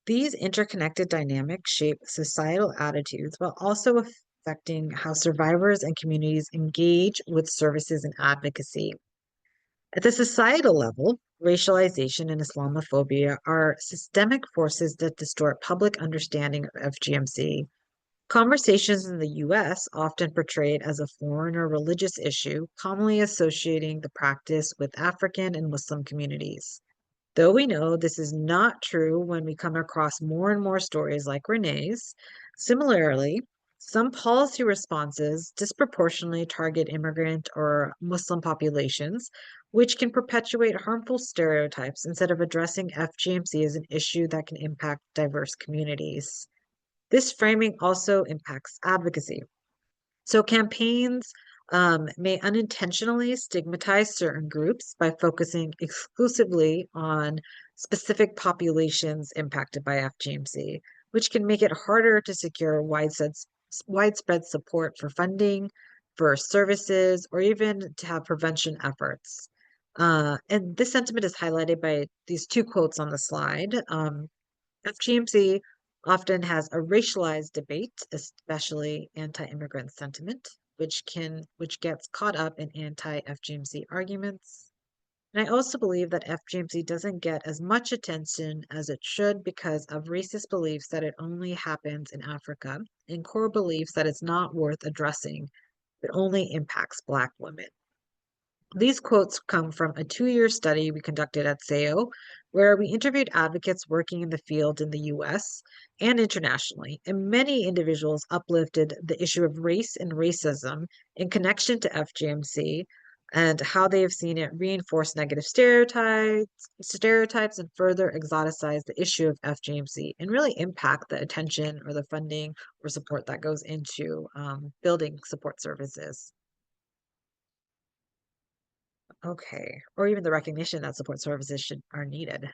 Speaker 2: These interconnected dynamics shape societal attitudes while also affecting how survivors and communities engage with services and advocacy. At the societal level, racialization and Islamophobia are systemic forces that distort public understanding of FGMC. Conversations in the US often portray it as a foreign or religious issue, commonly associating the practice with African and Muslim communities. Though we know this is not true when we come across more and more stories like Renee's, similarly, some policy responses disproportionately target immigrant or Muslim populations, which can perpetuate harmful stereotypes instead of addressing FGMC as an issue that can impact diverse communities. This framing also impacts advocacy. So campaigns may unintentionally stigmatize certain groups by focusing exclusively on specific populations impacted by FGMC, which can make it harder to secure widespread support for funding, for services, or even to have prevention efforts. And this sentiment is highlighted by these two quotes on the slide. FGMC often has a racialized debate, especially anti-immigrant sentiment, which gets caught up in anti-FGMC arguments. And I also believe that FGMC doesn't get as much attention as it should because of racist beliefs that it only happens in Africa and core beliefs that it's not worth addressing. It only impacts Black women. These quotes come from a 2-year study we conducted at SAHIYO, where we interviewed advocates working in the field in the US and internationally, and many individuals uplifted the issue of race and racism in connection to FGMC and how they have seen it reinforce negative stereotypes and further exoticize the issue of FGMC and really impact the attention or the funding or support that goes into building support services. Okay, or even the recognition that support services are needed.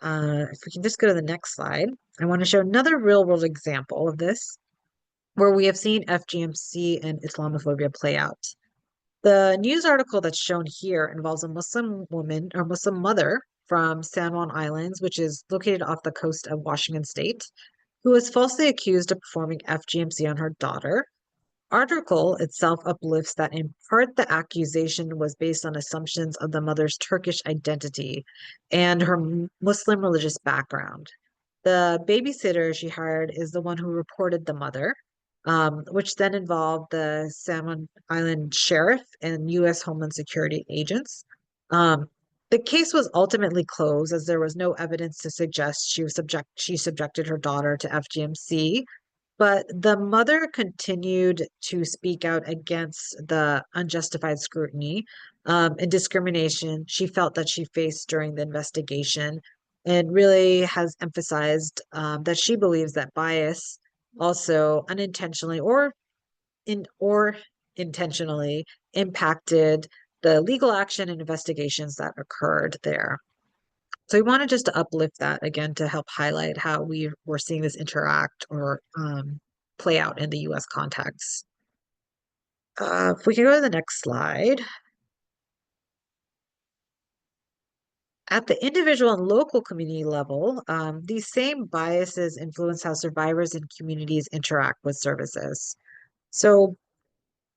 Speaker 2: If we can just go to the next slide, I want to show another real world example of this. where we have seen FGMC and Islamophobia play out. The news article that's shown here involves a Muslim woman or Muslim mother from San Juan Islands, which is located off the coast of Washington State, who was falsely accused of performing FGMC on her daughter. Article itself uplifts that in part the accusation was based on assumptions of the mother's Turkish identity and her Muslim religious background. The babysitter she hired is the one who reported the mother, which then involved the Salmon Island Sheriff and U.S. Homeland Security agents. Um, the case was ultimately closed as there was no evidence to suggest she subjected her daughter to FGMC, but the mother continued to speak out against the unjustified scrutiny and discrimination she felt that she faced during the investigation, and really has emphasized that she believes that bias also unintentionally or intentionally impacted the legal action and investigations that occurred there. So we wanted just to uplift that again to help highlight how we're seeing this interact or play out in the US context. If we can go to the next slide. At the individual and local community level, these same biases influence how survivors and communities interact with services. So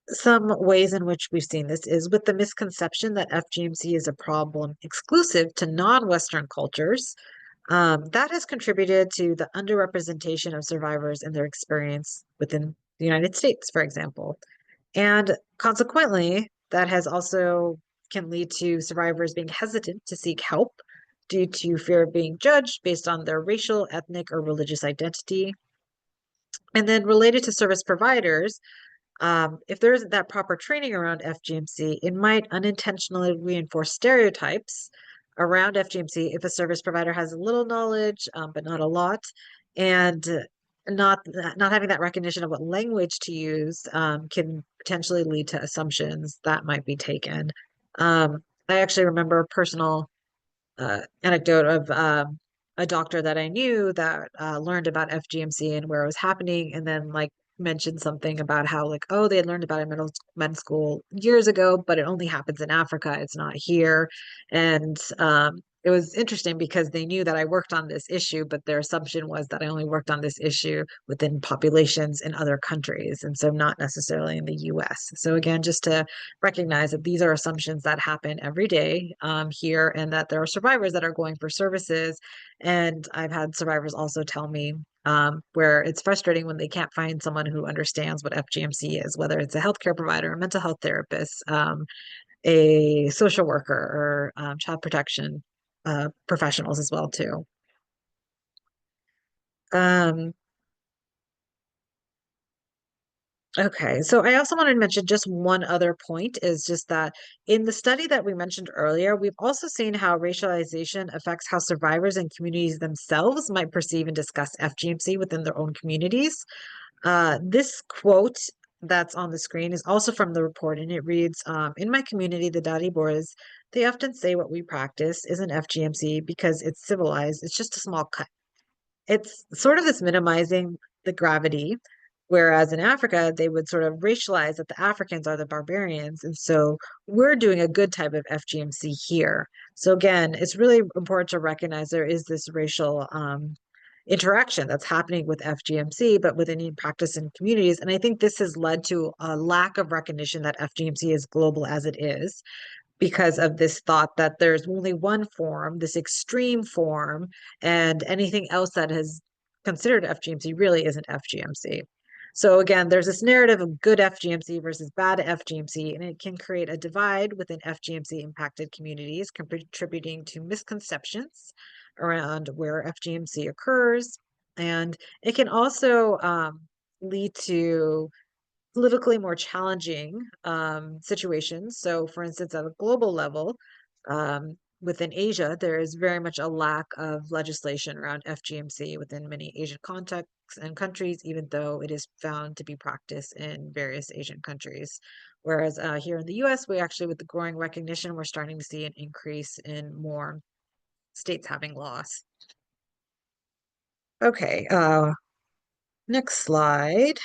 Speaker 2: some ways in which we've seen this is with the misconception that FGMC is a problem exclusive to non-Western cultures. That has contributed to the underrepresentation of survivors and their experience within the United States, for example. And consequently, that has also can lead to survivors being hesitant to seek help due to fear of being judged based on their racial, ethnic, or religious identity. And then related to service providers, if there isn't that proper training around FGMC, it might unintentionally reinforce stereotypes around FGMC if a service provider has a little knowledge, but not a lot, and not having that recognition of what language to use can potentially lead to assumptions that might be taken. I actually remember a personal anecdote of a doctor that I knew that learned about FGMC and where it was happening, and then like mentioned something about how like, oh, they had learned about it in med school years ago, but it only happens in Africa, it's not here. And it was interesting because they knew that I worked on this issue, but their assumption was that I only worked on this issue within populations in other countries, and so not necessarily in the US. So again, just to recognize that these are assumptions that happen every day here, and that there are survivors that are going for services. And I've had survivors also tell me where it's frustrating when they can't find someone who understands what FGMC is, whether it's a healthcare provider, a mental health therapist, a social worker, or child protection professionals as well too. Okay, so I also wanted to mention just one other point is just that in the study that we mentioned earlier, we've also seen how racialization affects how survivors and communities themselves might perceive and discuss FGMC within their own communities. This quote that's on the screen is also from the report, and it reads, in my community, the Dari Boers, they often say what we practice isn't FGMC because it's civilized, it's just a small cut. It's sort of this minimizing the gravity, whereas in Africa, they would sort of racialize that the Africans are the barbarians. And so we're doing a good type of FGMC here. So again, it's really important to recognize there is this racial interaction that's happening with FGMC, but with Indian practice in communities. And I think this has led to a lack of recognition that FGMC is global as it is, because of this thought that there's only one form, this extreme form, and anything else that is considered FGMC really isn't FGMC. So again, there's this narrative of good FGMC versus bad FGMC, and it can create a divide within FGMC impacted communities, contributing to misconceptions around where FGMC occurs. And it can also lead to politically more challenging situations. So, for instance, at a global level, within Asia, there is very much a lack of legislation around FGMC within many Asian contexts and countries, even though it is found to be practiced in various Asian countries. Whereas here in the US, we actually, with the growing recognition, we're starting to see an increase in more states having laws. Okay, next slide.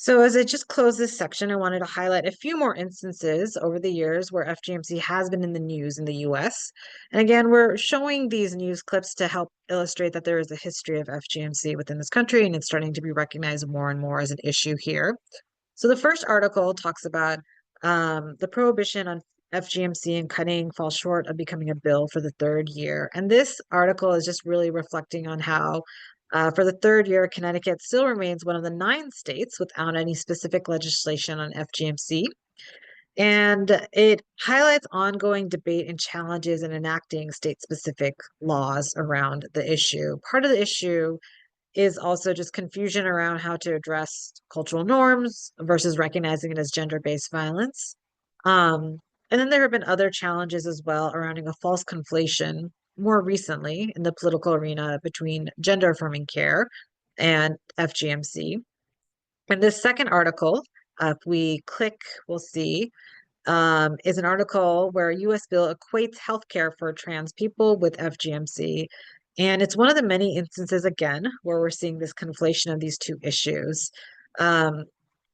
Speaker 2: So as I just close this section, I wanted to highlight a few more instances over the years where FGMC has been in the news in the US. And again, we're showing these news clips to help illustrate that there is a history of FGMC within this country, and it's starting to be recognized more and more as an issue here. So the first article talks about the prohibition on FGMC and cutting falls short of becoming a bill for the third year. And this article is just really reflecting on how, for the third year, Connecticut still remains one of the 9 states without any specific legislation on FGMC. And it highlights ongoing debate and challenges in enacting state specific laws around the issue. Part of the issue is also just confusion around how to address cultural norms versus recognizing it as gender-based violence. Um, and then there have been other challenges as well around a false conflation more recently in the political arena between gender affirming care and FGMC. And this second article, if we click, we'll see, is an article where a US bill equates healthcare for trans people with FGMC. And it's one of the many instances, again, where we're seeing this conflation of these two issues. Um,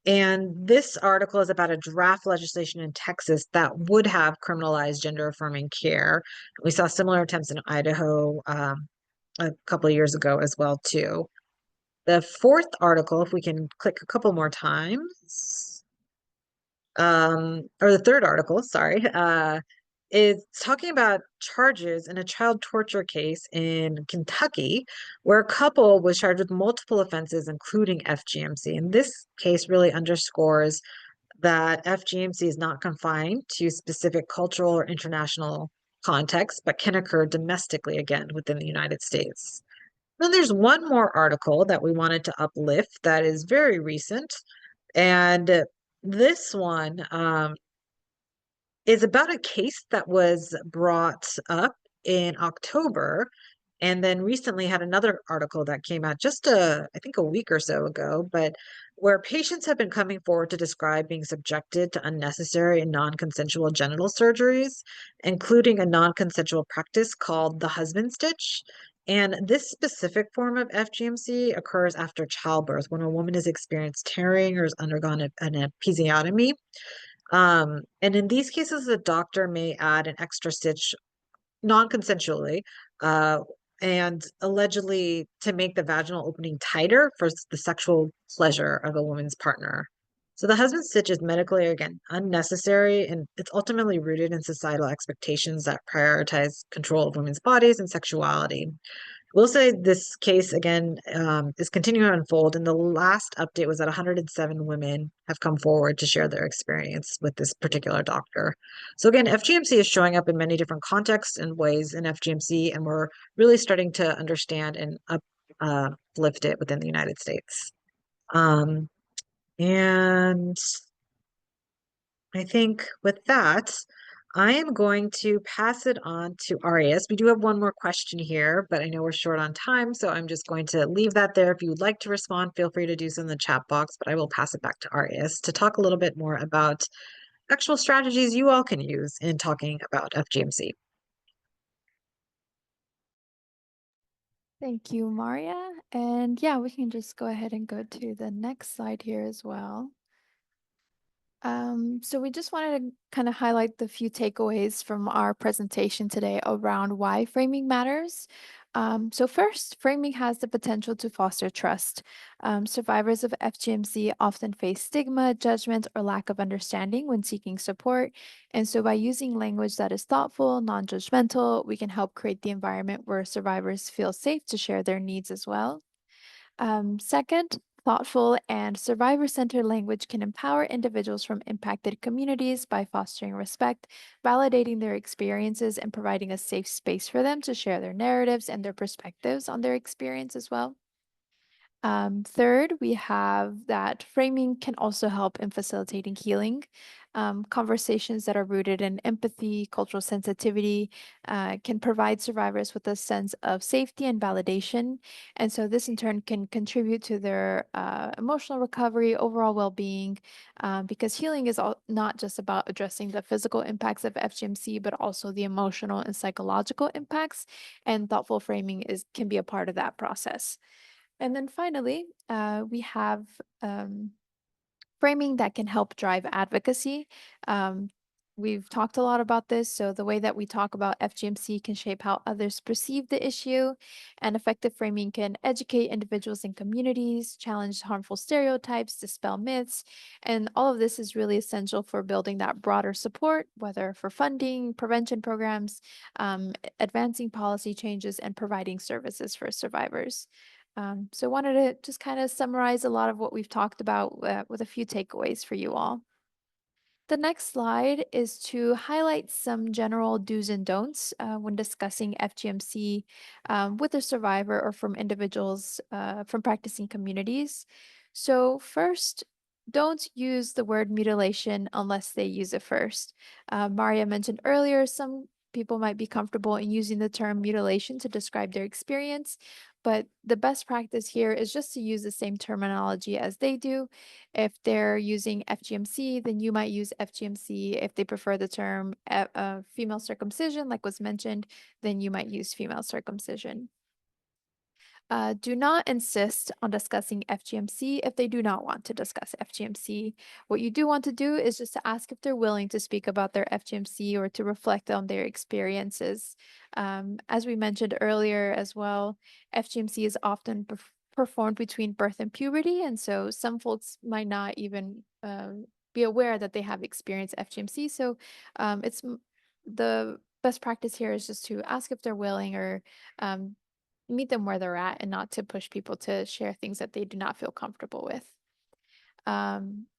Speaker 2: and this article is about a draft legislation in Texas that would have criminalized gender affirming care. We saw similar attempts in Idaho a couple of years ago as well, too. The fourth article, if we can click a couple more times, or the third article, sorry, is talking about charges in a child torture case in Kentucky, where a couple was charged with multiple offenses, including FGMC. And this case really underscores that FGMC is not confined to specific cultural or international contexts, but can occur domestically again within the United States. Then there's one more article that we wanted to uplift that is very recent. And this one is about a case that was brought up in October, and then recently had another article that came out just I think a week or so ago, but where patients have been coming forward to describe being subjected to unnecessary and non-consensual genital surgeries, including a non-consensual practice called the husband stitch. And this specific form of FGMC occurs after childbirth when a woman has experienced tearing or has undergone an episiotomy. And in these cases, the doctor may add an extra stitch non-consensually, uh, and allegedly to make the vaginal opening tighter for the sexual pleasure of a woman's partner. So the husband stitch is medically, again, unnecessary, and it's ultimately rooted in societal expectations that prioritize control of women's bodies and sexuality. We'll say this case again is continuing to unfold, and the last update was that 107 women have come forward to share their experience with this particular doctor. So again, FGMC is showing up in many different contexts and ways in FGMC, and we're really starting to understand and uplift it within the United States. And I think with that, I am going to pass it on to Arias. We do have one more question here, but I know we're short on time, so I'm just going to leave that there. If you would like to respond, feel free to do so in the chat box, but I will pass it back to Arias to talk a little bit more about actual strategies you all can use in talking about FGMC.
Speaker 1: Thank you, Maria. And yeah, we can just go ahead and go to the next slide here as well. So we just wanted to kind of highlight the few takeaways from our presentation today around why framing matters. So first, framing has the potential to foster trust. Survivors of FGMC often face stigma, judgment, or lack of understanding when seeking support. And so by using language that is thoughtful, non-judgmental, we can help create the environment where survivors feel safe to share their needs as well. Second, thoughtful and survivor-centered language can empower individuals from impacted communities by fostering respect, validating their experiences, and providing a safe space for them to share their narratives and their perspectives on their experience as well. Third, we have that framing can also help in facilitating healing. Conversations that are rooted in empathy, cultural sensitivity, can provide survivors with a sense of safety and validation. And so this in turn can contribute to their emotional recovery, overall well-being, because healing is not just about addressing the physical impacts of FGMC, but also the emotional and psychological impacts. And thoughtful framing can be a part of that process. And then finally, we have framing that can help drive advocacy. We've talked a lot about this, so the way that we talk about FGMC can shape how others perceive the issue, and effective framing can educate individuals and communities, challenge harmful stereotypes, dispel myths, and all of this is really essential for building that broader support, whether for funding, prevention programs, advancing policy changes, and providing services for survivors. So wanted to just kind of summarize a lot of what we've talked about with a few takeaways for you all. The next slide is to highlight some general do's and don'ts when discussing FGMC with a survivor or from individuals from practicing communities. So first, don't use the word mutilation unless they use it first. Maria mentioned earlier, some people might be comfortable in using the term mutilation to describe their experience, but the best practice here is just to use the same terminology as they do. If they're using FGMC, then you might use FGMC. If they prefer the term female circumcision, like was mentioned, then you might use female circumcision. Do not insist on discussing FGMC if they do not want to discuss FGMC. What you do want to do is just to ask if they're willing to speak about their FGMC or to reflect on their experiences. As we mentioned earlier as well, FGMC is often performed between birth and puberty, and so some folks might not even be aware that they have experienced FGMC. So the best practice here is just to ask if they're willing or meet them where they're at and not to push people to share things that they do not feel comfortable with.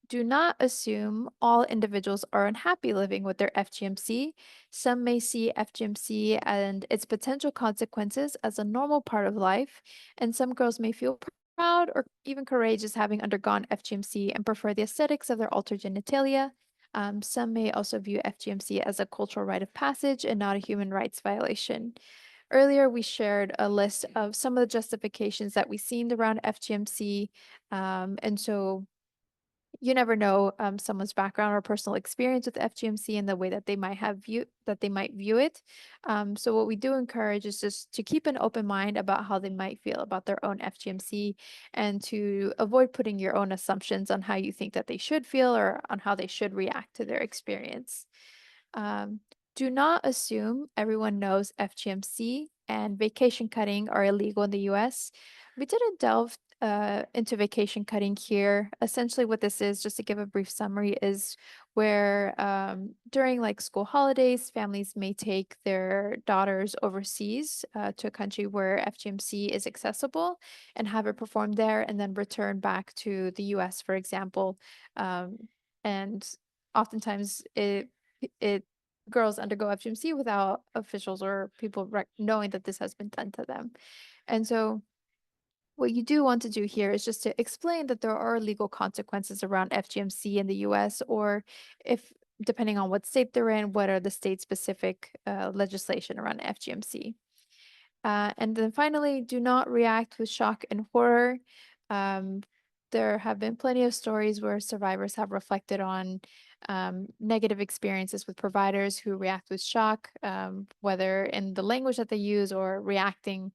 Speaker 1: Do not assume all individuals are unhappy living with their FGMC. Some may see FGMC and its potential consequences as a normal part of life, and some girls may feel proud or even courageous having undergone FGMC and prefer the aesthetics of their altered genitalia. Some may also view FGMC as a cultural rite of passage and not a human rights violation. Earlier, we shared a list of some of the justifications that we've seen around FGMC. And so you never know someone's background or personal experience with FGMC and the way that they might view it. So what we do encourage is just to keep an open mind about how they might feel about their own FGMC and to avoid putting your own assumptions on how you think that they should feel or on how they should react to their experience. Um, do not assume everyone knows FGMC and vacation cutting are illegal in the US. We didn't delve into vacation cutting here. Essentially, what this is, just to give a brief summary, is where during like school holidays, families may take their daughters overseas to a country where FGMC is accessible and have it performed there and then return back to the US, for example. And oftentimes it girls undergo FGMC without officials or people knowing that this has been done to them. And so what you do want to do here is just to explain that there are legal consequences around FGMC in the US, or if depending on what state they're in, what are the state specific legislation around FGMC. And then finally, do not react with shock and horror. Um, there have been plenty of stories where survivors have reflected on negative experiences with providers who react with shock, whether in the language that they use or reacting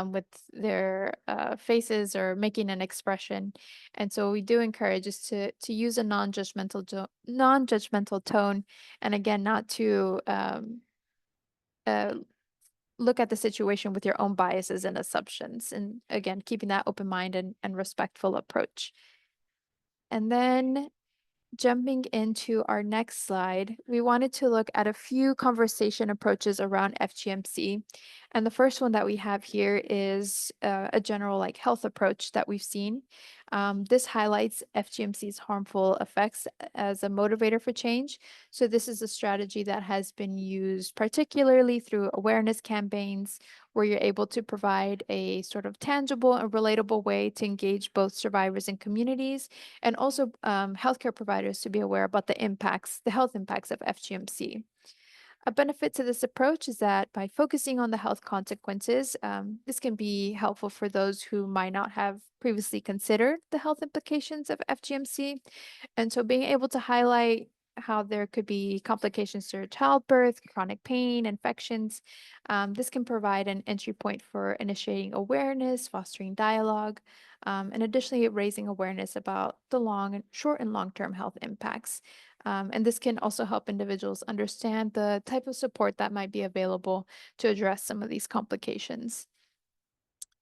Speaker 1: with their faces or making an expression. And so we do encourage us to use a non-judgmental tone, and again, not to uh, look at the situation with your own biases and assumptions. And again, keeping that open mind and respectful approach. And then jumping into our next slide, we wanted to look at a few conversation approaches around FGMC. And the first one that we have here is a general like health approach that we've seen. This highlights FGMC's harmful effects as a motivator for change. So this is a strategy that has been used particularly through awareness campaigns, where you're able to provide a sort of tangible and relatable way to engage both survivors and communities, and also healthcare providers to be aware about the health impacts of FGMC. A benefit to this approach is that by focusing on the health consequences, this can be helpful for those who might not have previously considered the health implications of FGMC. And so being able to highlight how there could be complications to childbirth, chronic pain, infections. This can provide an entry point for initiating awareness, fostering dialogue, and additionally raising awareness about the short and long-term health impacts. And this can also help individuals understand the type of support that might be available to address some of these complications.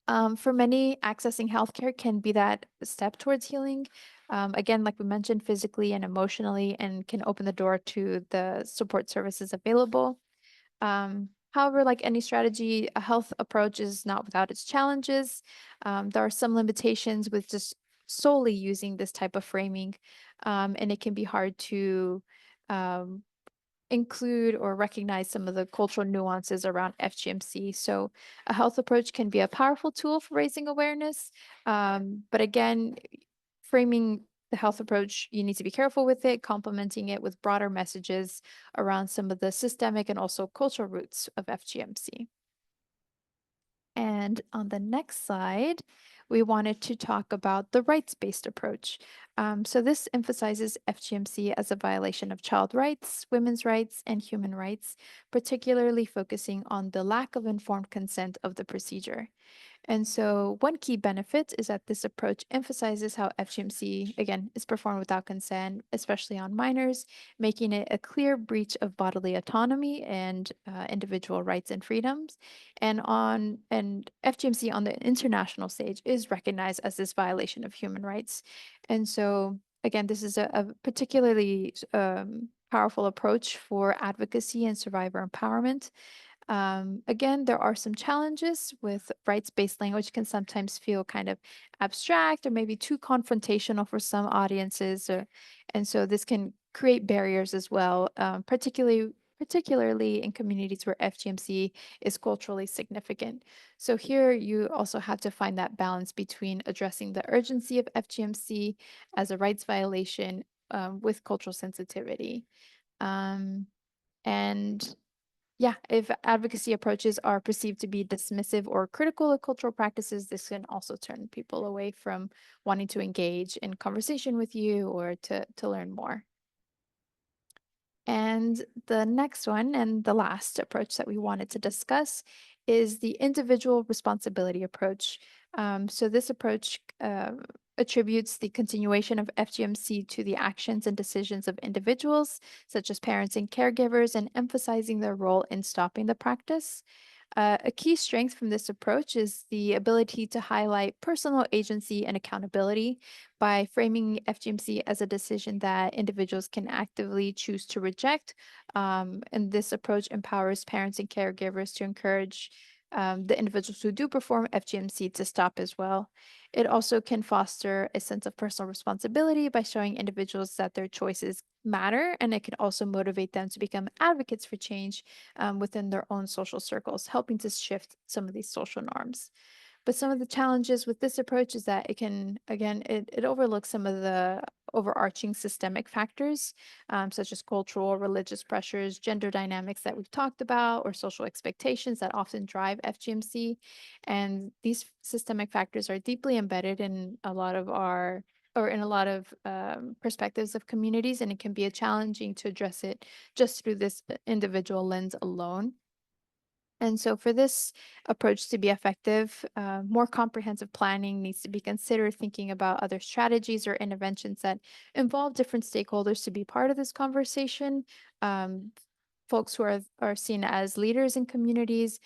Speaker 1: For many, accessing healthcare can be that step towards healing. Again, like we mentioned, physically and emotionally, and can open the door to the support services available. However, like any strategy, a health approach is not without its challenges. There are some limitations with just solely using this type of framing, and it can be hard to um, include or recognize some of the cultural nuances around FGMC. So a health approach can be a powerful tool for raising awareness. But again, framing the health approach, you need to be careful with it, complementing it with broader messages around some of the systemic and also cultural roots of FGMC. And on the next slide, we wanted to talk about the rights-based approach. So this emphasizes FGMC as a violation of child rights, women's rights, and human rights, particularly focusing on the lack of informed consent of the procedure. And so one key benefit is that this approach emphasizes how FGMC, again, is performed without consent, especially on minors, making it a clear breach of bodily autonomy and individual rights and freedoms. And FGMC on the international stage is recognized as this violation of human rights. And so again, this is a particularly powerful approach for advocacy and survivor empowerment. Again, there are some challenges with rights-based language can sometimes feel kind of abstract or maybe too confrontational for some audiences, and so this can create barriers as well, particularly in communities where FGMC is culturally significant. So here you also have to find that balance between addressing the urgency of FGMC as a rights violation with cultural sensitivity. And yeah, if advocacy approaches are perceived to be dismissive or critical of cultural practices, this can also turn people away from wanting to engage in conversation with you or to learn more. And the next one and the last approach that we wanted to discuss is the individual responsibility approach. So this approach attributes the continuation of FGMC to the actions and decisions of individuals, such as parents and caregivers, and emphasizing their role in stopping the practice. A key strength from this approach is the ability to highlight personal agency and accountability by framing FGMC as a decision that individuals can actively choose to reject. And this approach empowers parents and caregivers to encourage the individuals who do perform FGMC to stop as well. It also can foster a sense of personal responsibility by showing individuals that their choices matter, and it can also motivate them to become advocates for change within their own social circles, helping to shift some of these social norms. But some of the challenges with this approach is that it can, again, it overlooks some of the overarching systemic factors, such as cultural, religious pressures, gender dynamics that we've talked about, or social expectations that often drive FGMC. And these systemic factors are deeply embedded in a lot of perspectives of communities, and it can be challenging to address it just through this individual lens alone. And so for this approach to be effective, more comprehensive planning needs to be considered, thinking about other strategies or interventions that involve different stakeholders to be part of this conversation. Folks who are seen as leaders in communities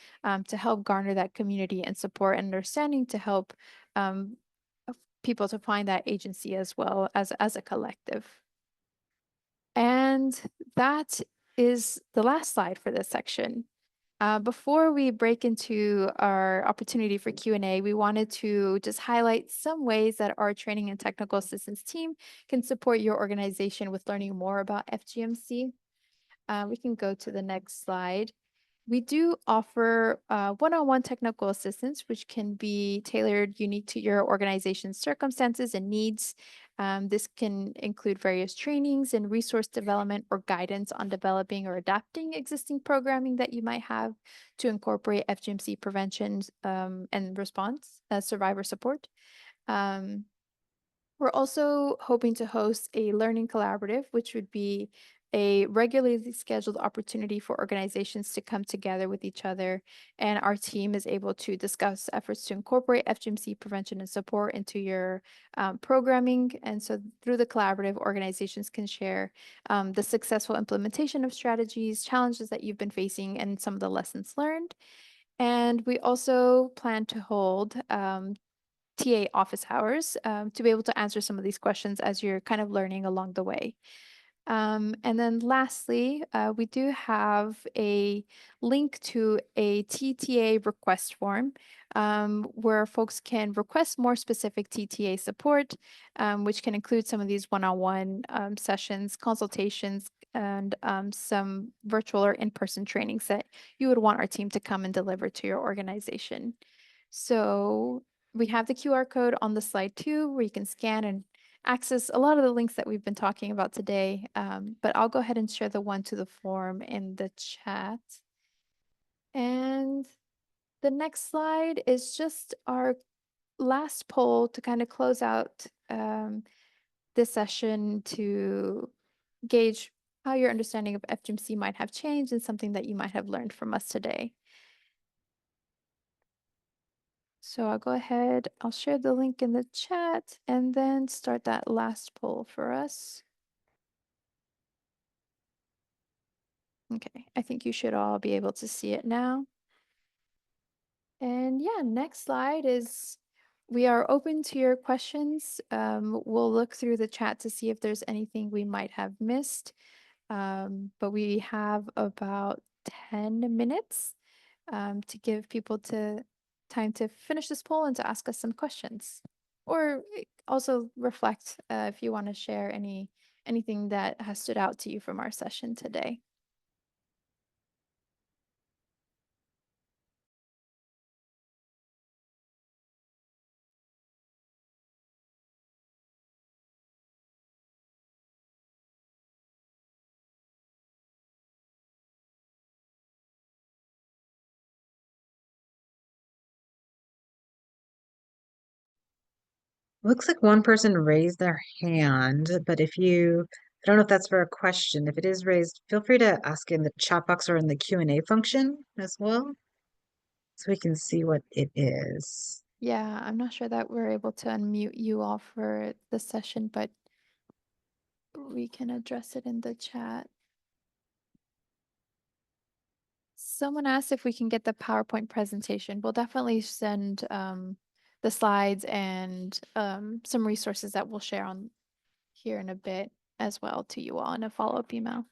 Speaker 1: to help garner that community and support and understanding to help people to find that agency as well as a collective. And that is the last slide for this section. Before we break into our opportunity for Q&A, we wanted to just highlight some ways that our training and technical assistance team can support your organization with learning more about FGMC. We can go to the next slide. We do offer one-on-one technical assistance, which can be tailored unique to your organization's circumstances and needs. This can include various trainings and resource development or guidance on developing or adapting existing programming that you might have to incorporate FGMC prevention and response, survivor support. We're also hoping to host a learning collaborative, which would be a regularly scheduled opportunity for organizations to come together with each other, and our team is able to discuss efforts to incorporate FGMC prevention and support into your programming. And so through the collaborative, organizations can share the successful implementation of strategies, challenges that you've been facing, and some of the lessons learned. And we also plan to hold TA office hours to be able to answer some of these questions as you're kind of learning along the way. And then lastly, we do have a link to a TTA request form where folks can request more specific TTA support, which can include some of these one-on-one sessions, consultations, and some virtual or in-person trainings that you would want our team to come and deliver to your organization. So we have the QR code on the slide too, where you can scan and access a lot of the links that we've been talking about today, but I'll go ahead and share the one to the form in the chat. And the next slide is just our last poll to kind of close out this session to gauge how your understanding of FGMC might have changed and something that you might have learned from us today. So I'll go ahead, I'll share the link in the chat and then start that last poll for us. Okay, I think you should all be able to see it now. And yeah, next slide is we are open to your questions. We'll look through the chat to see if there's anything we might have missed. But we have about 10 minutes to give people time to finish this poll and to ask us some questions. Or also reflect if you want to share anything that has stood out to you from our session today.
Speaker 2: Looks like one person raised their hand, but I don't know if that's for a question. If it is raised, feel free to ask in the chat box or in the Q&A function as well, so we can see what it is.
Speaker 1: Yeah, I'm not sure that we're able to unmute you all for the session, but we can address it in the chat. Someone asked if we can get the PowerPoint presentation. We'll definitely send the slides and some resources that we'll share on here in a bit as well to you all in a follow-up email.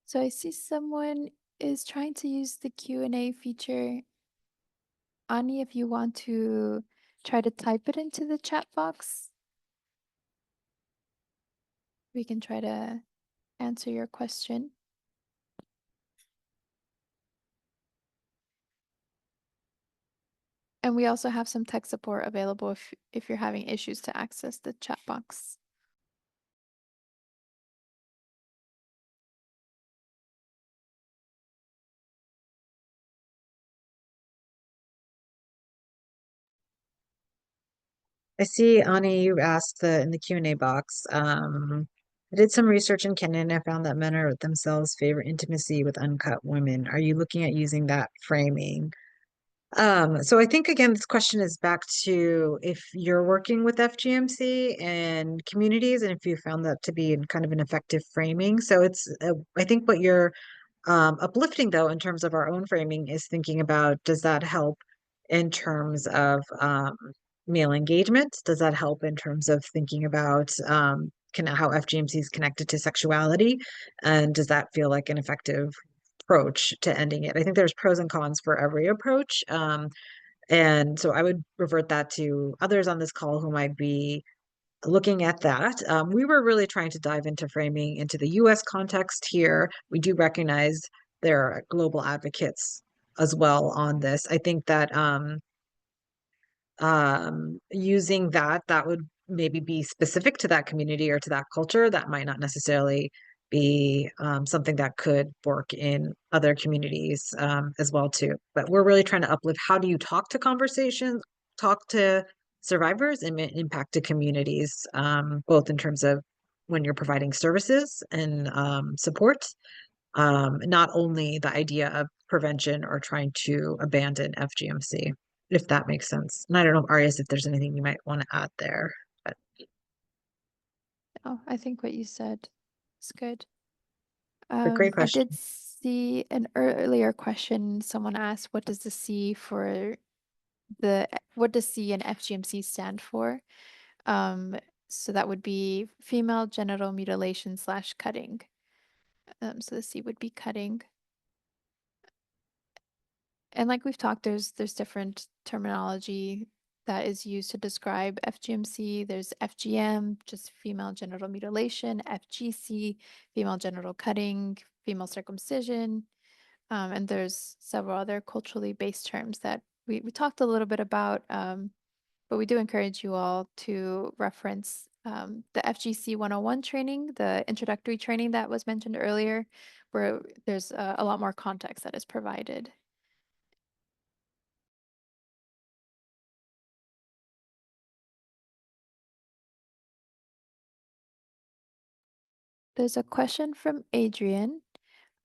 Speaker 1: So I see someone is trying to use the Q&A feature. Ani, if you want to try to type it into the chat box, we can try to answer your question. And we also have some tech support available if you're having issues to access the chat box.
Speaker 2: I see, Ani, you asked in the Q&A box. I did some research in Kenya and I found that men are themselves favor intimacy with uncut women. Are you looking at using that framing? So I think again, this question is back to if you're working with FGMC and communities, and if you found that to be kind of an effective framing. So I think what you're uplifting though, in terms of our own framing, is thinking about, does that help in terms of male engagement? Does that help in terms of thinking about how FGMC is connected to sexuality? And does that feel like an effective approach to ending it? I think there's pros and cons for every approach. And so I would revert that to others on this call who might be looking at that. We were really trying to dive into framing into the US context here. We do recognize there are global advocates as well on this. I think that using that would maybe be specific to that community or to that culture. That might not necessarily be something that could work in other communities as well too. But we're really trying to uplift how do you talk to conversations, talk to survivors and impact to communities, both in terms of when you're providing services and support, not only the idea of prevention or trying to abandon FGMC, if that makes sense. And I don't know, Arias, if there's anything you might want to add there.
Speaker 1: Oh, I think what you said is good.
Speaker 2: But great
Speaker 1: I did
Speaker 2: question.
Speaker 1: see an earlier question. Someone asked, what does the C for what does C and FGMC stand for? Um, so that would be female genital mutilation slash cutting. So the C would be cutting. And like we've talked, there's different terminology that is used to describe FGMC. There's FGM, just female genital mutilation, FGC, female genital cutting, female circumcision, and there's several other culturally based terms that we talked a little bit about, but we do encourage you all to reference the FGC 101 training, the introductory training that was mentioned earlier, where there's a lot more context that is provided. There's a question from Adrian.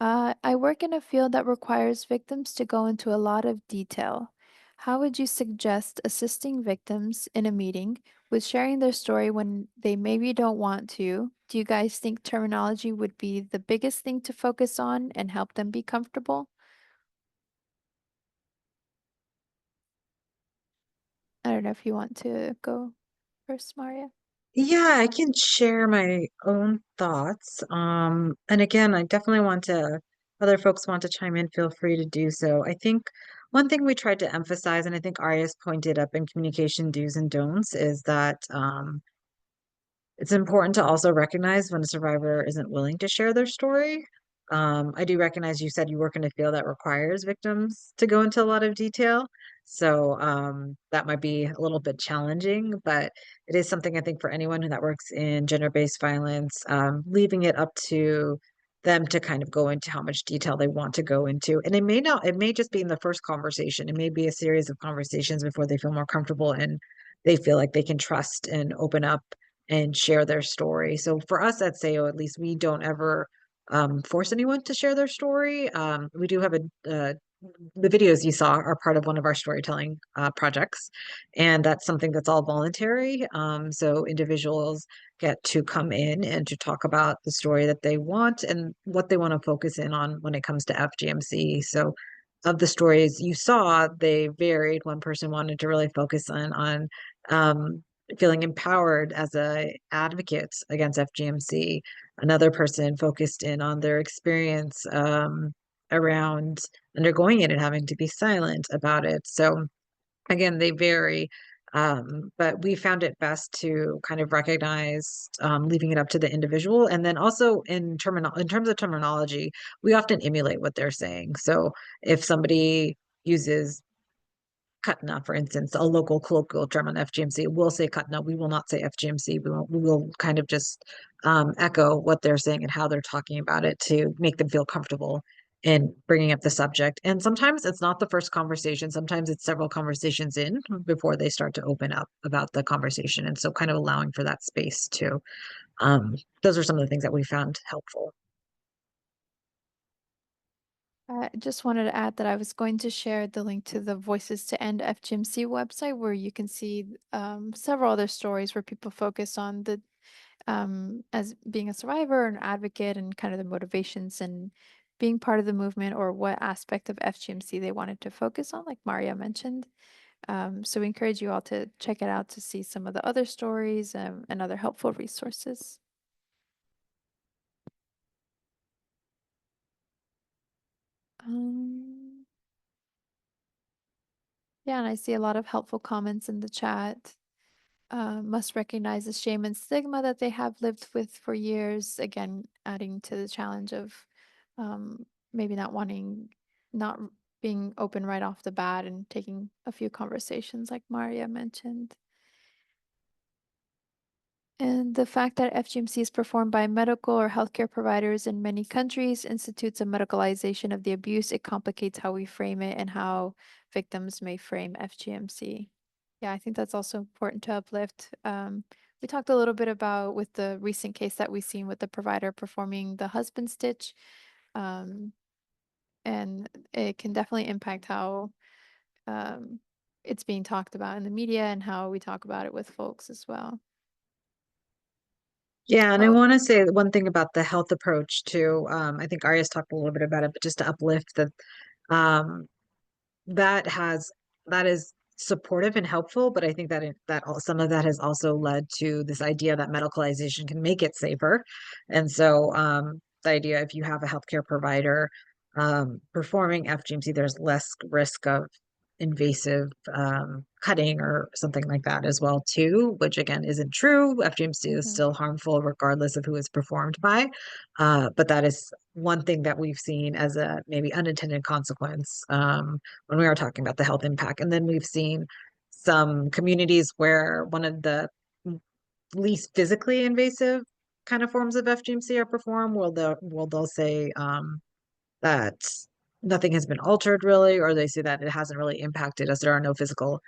Speaker 1: I work in a field that requires victims to go into a lot of detail. How would you suggest assisting victims in a meeting with sharing their story when they maybe don't want to? Do you guys think terminology would be the biggest thing to focus on and help them be comfortable? I don't know if you want to go first, Maria.
Speaker 2: Yeah, I can share my own thoughts. And again, I definitely want to, other folks want to chime in, feel free to do so. I think one thing we tried to emphasize, and I think Arias pointed up in communication do's and don'ts, is that it's important to also recognize when a survivor isn't willing to share their story. I do recognize you said you work in a field that requires victims to go into a lot of detail. So that might be a little bit challenging, but it is something I think for anyone that works in gender-based violence, leaving it up to them to kind of go into how much detail they want to go into. And it may just be in the first conversation. It may be a series of conversations before they feel more comfortable and they feel like they can trust and open up and share their story. So for us at SAHIYO, at least we don't ever force anyone to share their story. We do have the videos you saw are part of one of our storytelling projects, and that's something that's all voluntary. So individuals get to come in and to talk about the story that they want and what they want to focus in on when it comes to FGMC. So of the stories you saw, they varied. One person wanted to really focus on um, feeling empowered as a advocate against FGMC. Another person focused in on their experience around undergoing it and having to be silent about it. So again, they vary. But we found it best to kind of recognize, leaving it up to the individual. And then also in terms of terminology, we often emulate what they're saying. So if somebody uses Katna, for instance, a local colloquial term on FGMC, we'll say Katna. We will not say FGMC. We will kind of just echo what they're saying and how they're talking about it to make them feel comfortable in bringing up the subject. And sometimes it's not the first conversation. Sometimes it's several conversations in before they start to open up about the conversation. And so kind of allowing for that space too. Those are some of the things that we found helpful.
Speaker 1: I just wanted to add that I was going to share the link to the Voices to End FGMC website where you can see several other stories where people focus on the as being a survivor and advocate and kind of the motivations and being part of the movement or what aspect of FGMC they wanted to focus on, like Maria mentioned. So we encourage you all to check it out to see some of the other stories and other helpful resources. Um, yeah, and I see a lot of helpful comments in the chat. Must recognize the shame and stigma that they have lived with for years. Again, adding to the challenge of maybe not being open right off the bat and taking a few conversations, like Maria mentioned. And the fact that FGMC is performed by medical or healthcare providers in many countries institutes a medicalization of the abuse. It complicates how we frame it and how victims may frame FGMC. Yeah, I think that's also important to uplift. We talked a little bit about with the recent case that we've seen with the provider performing the husband stitch. Um, and it can definitely impact how um, it's being talked about in the media and how we talk about it with folks as well.
Speaker 2: Yeah, and I
Speaker 1: Oh,
Speaker 2: want to say one thing about the health approach too. I think Arya's talked a little bit about it, but just to uplift that um, that has that is supportive and helpful, but I think that some of that has also led to this idea that medicalization can make it safer. And so the idea if you have a healthcare provider performing FGMC, there's less risk of invasive cutting or something like that as well too, which again isn't true. FGMC is
Speaker 1: mhm,
Speaker 2: still harmful regardless of who it's performed by. But that is one thing that we've seen as a maybe unintended consequence when we are talking about the health impact. And then we've seen some communities where one of the least physically invasive kind of forms of FGMC are performed, they'll say that nothing has been altered really, or they say that it hasn't really impacted us. There are no physical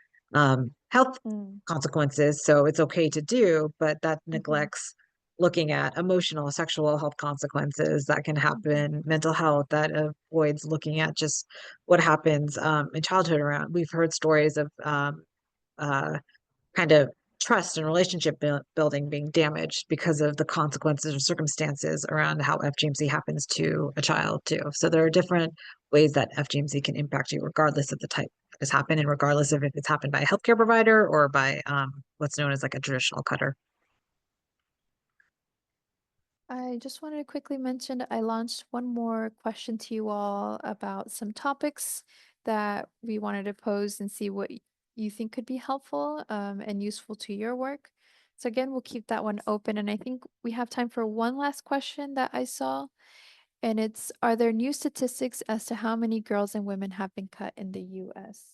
Speaker 2: health
Speaker 1: mm,
Speaker 2: consequences, so it's okay to do, but that
Speaker 1: mhm,
Speaker 2: neglects looking at emotional, sexual health consequences that can
Speaker 1: mhm,
Speaker 2: happen, mental health that avoids looking at just what happens in childhood around. We've heard stories of uh, kind of trust and relationship building being damaged because of the consequences or circumstances around how FGMC happens to a child too. So there are different ways that FGMC can impact you regardless of the type that has happened and regardless of if it's happened by a healthcare provider or by what's known as like a traditional cutter.
Speaker 1: I just wanted to quickly mention I launched one more question to you all about some topics that we wanted to pose and see what you think could be helpful and useful to your work. So again, we'll keep that one open. And I think we have time for one last question that I saw. And it's, are there new statistics as to how many girls and women have been cut in the US?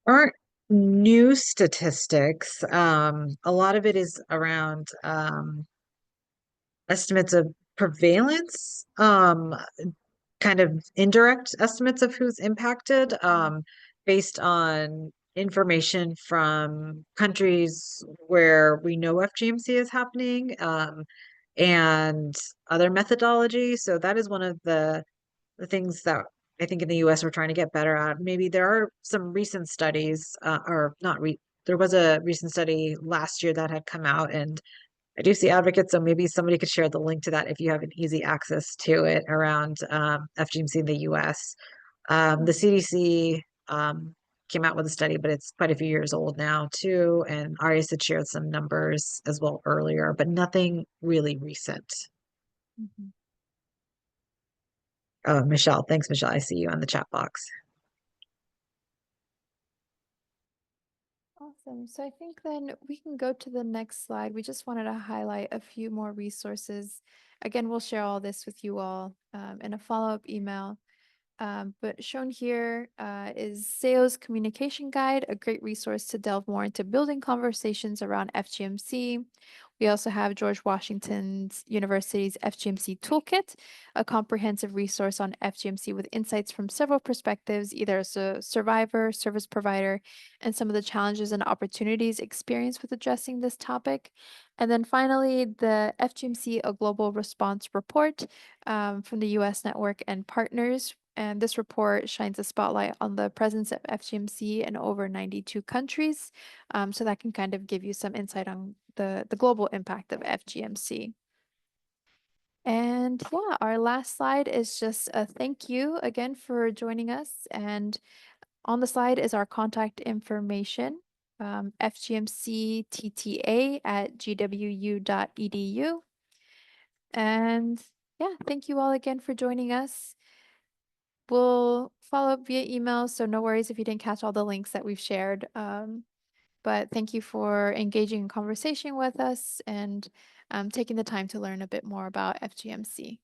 Speaker 2: Aren't new statistics. A lot of it is around estimates of prevalence, kind of indirect estimates of who's impacted,
Speaker 1: Mm,
Speaker 2: based on information from countries where we know FGMC is happening, and other methodology. So that is one of the things that I think in the US we're trying to get better at. Maybe there are some recent studies, or not there was a recent study last year that had come out, and I do see advocates, so maybe somebody could share the link to that if you have an easy access to it around FGMC in the US. The
Speaker 1: mm.
Speaker 2: CDC came out with a study, but it's quite a few years old now too. And Arias had shared some numbers as well earlier, but nothing really recent.
Speaker 1: Mhm.
Speaker 2: Oh, Michelle, thanks, Michelle. I see you on the chat box.
Speaker 1: Awesome. So I think then we can go to the next slide. We just wanted to highlight a few more resources. Again, we'll share all this with you all in a follow-up email. But shown here is SAHIYO's communication guide, a great resource to delve more into building conversations around FGMC. We also have George Washington's University's FGMC Toolkit, a comprehensive resource on FGMC with insights from several perspectives, either as a survivor, service provider, and some of the challenges and opportunities experienced with addressing this topic. And then finally, the FGMC A Global Response Report from the US network and partners. And this report shines a spotlight on the presence of FGMC in over 92 countries. So that can kind of give you some insight on the global impact of FGMC. And yeah, our last slide is just a thank you again for joining us. And on the slide is our contact information, fgmctta@gwu.edu. And yeah, thank you all again for joining us. We'll follow up via email, so no worries if you didn't catch all the links that we've shared. But thank you for engaging in conversation with us and taking the time to learn a bit more about FGMC.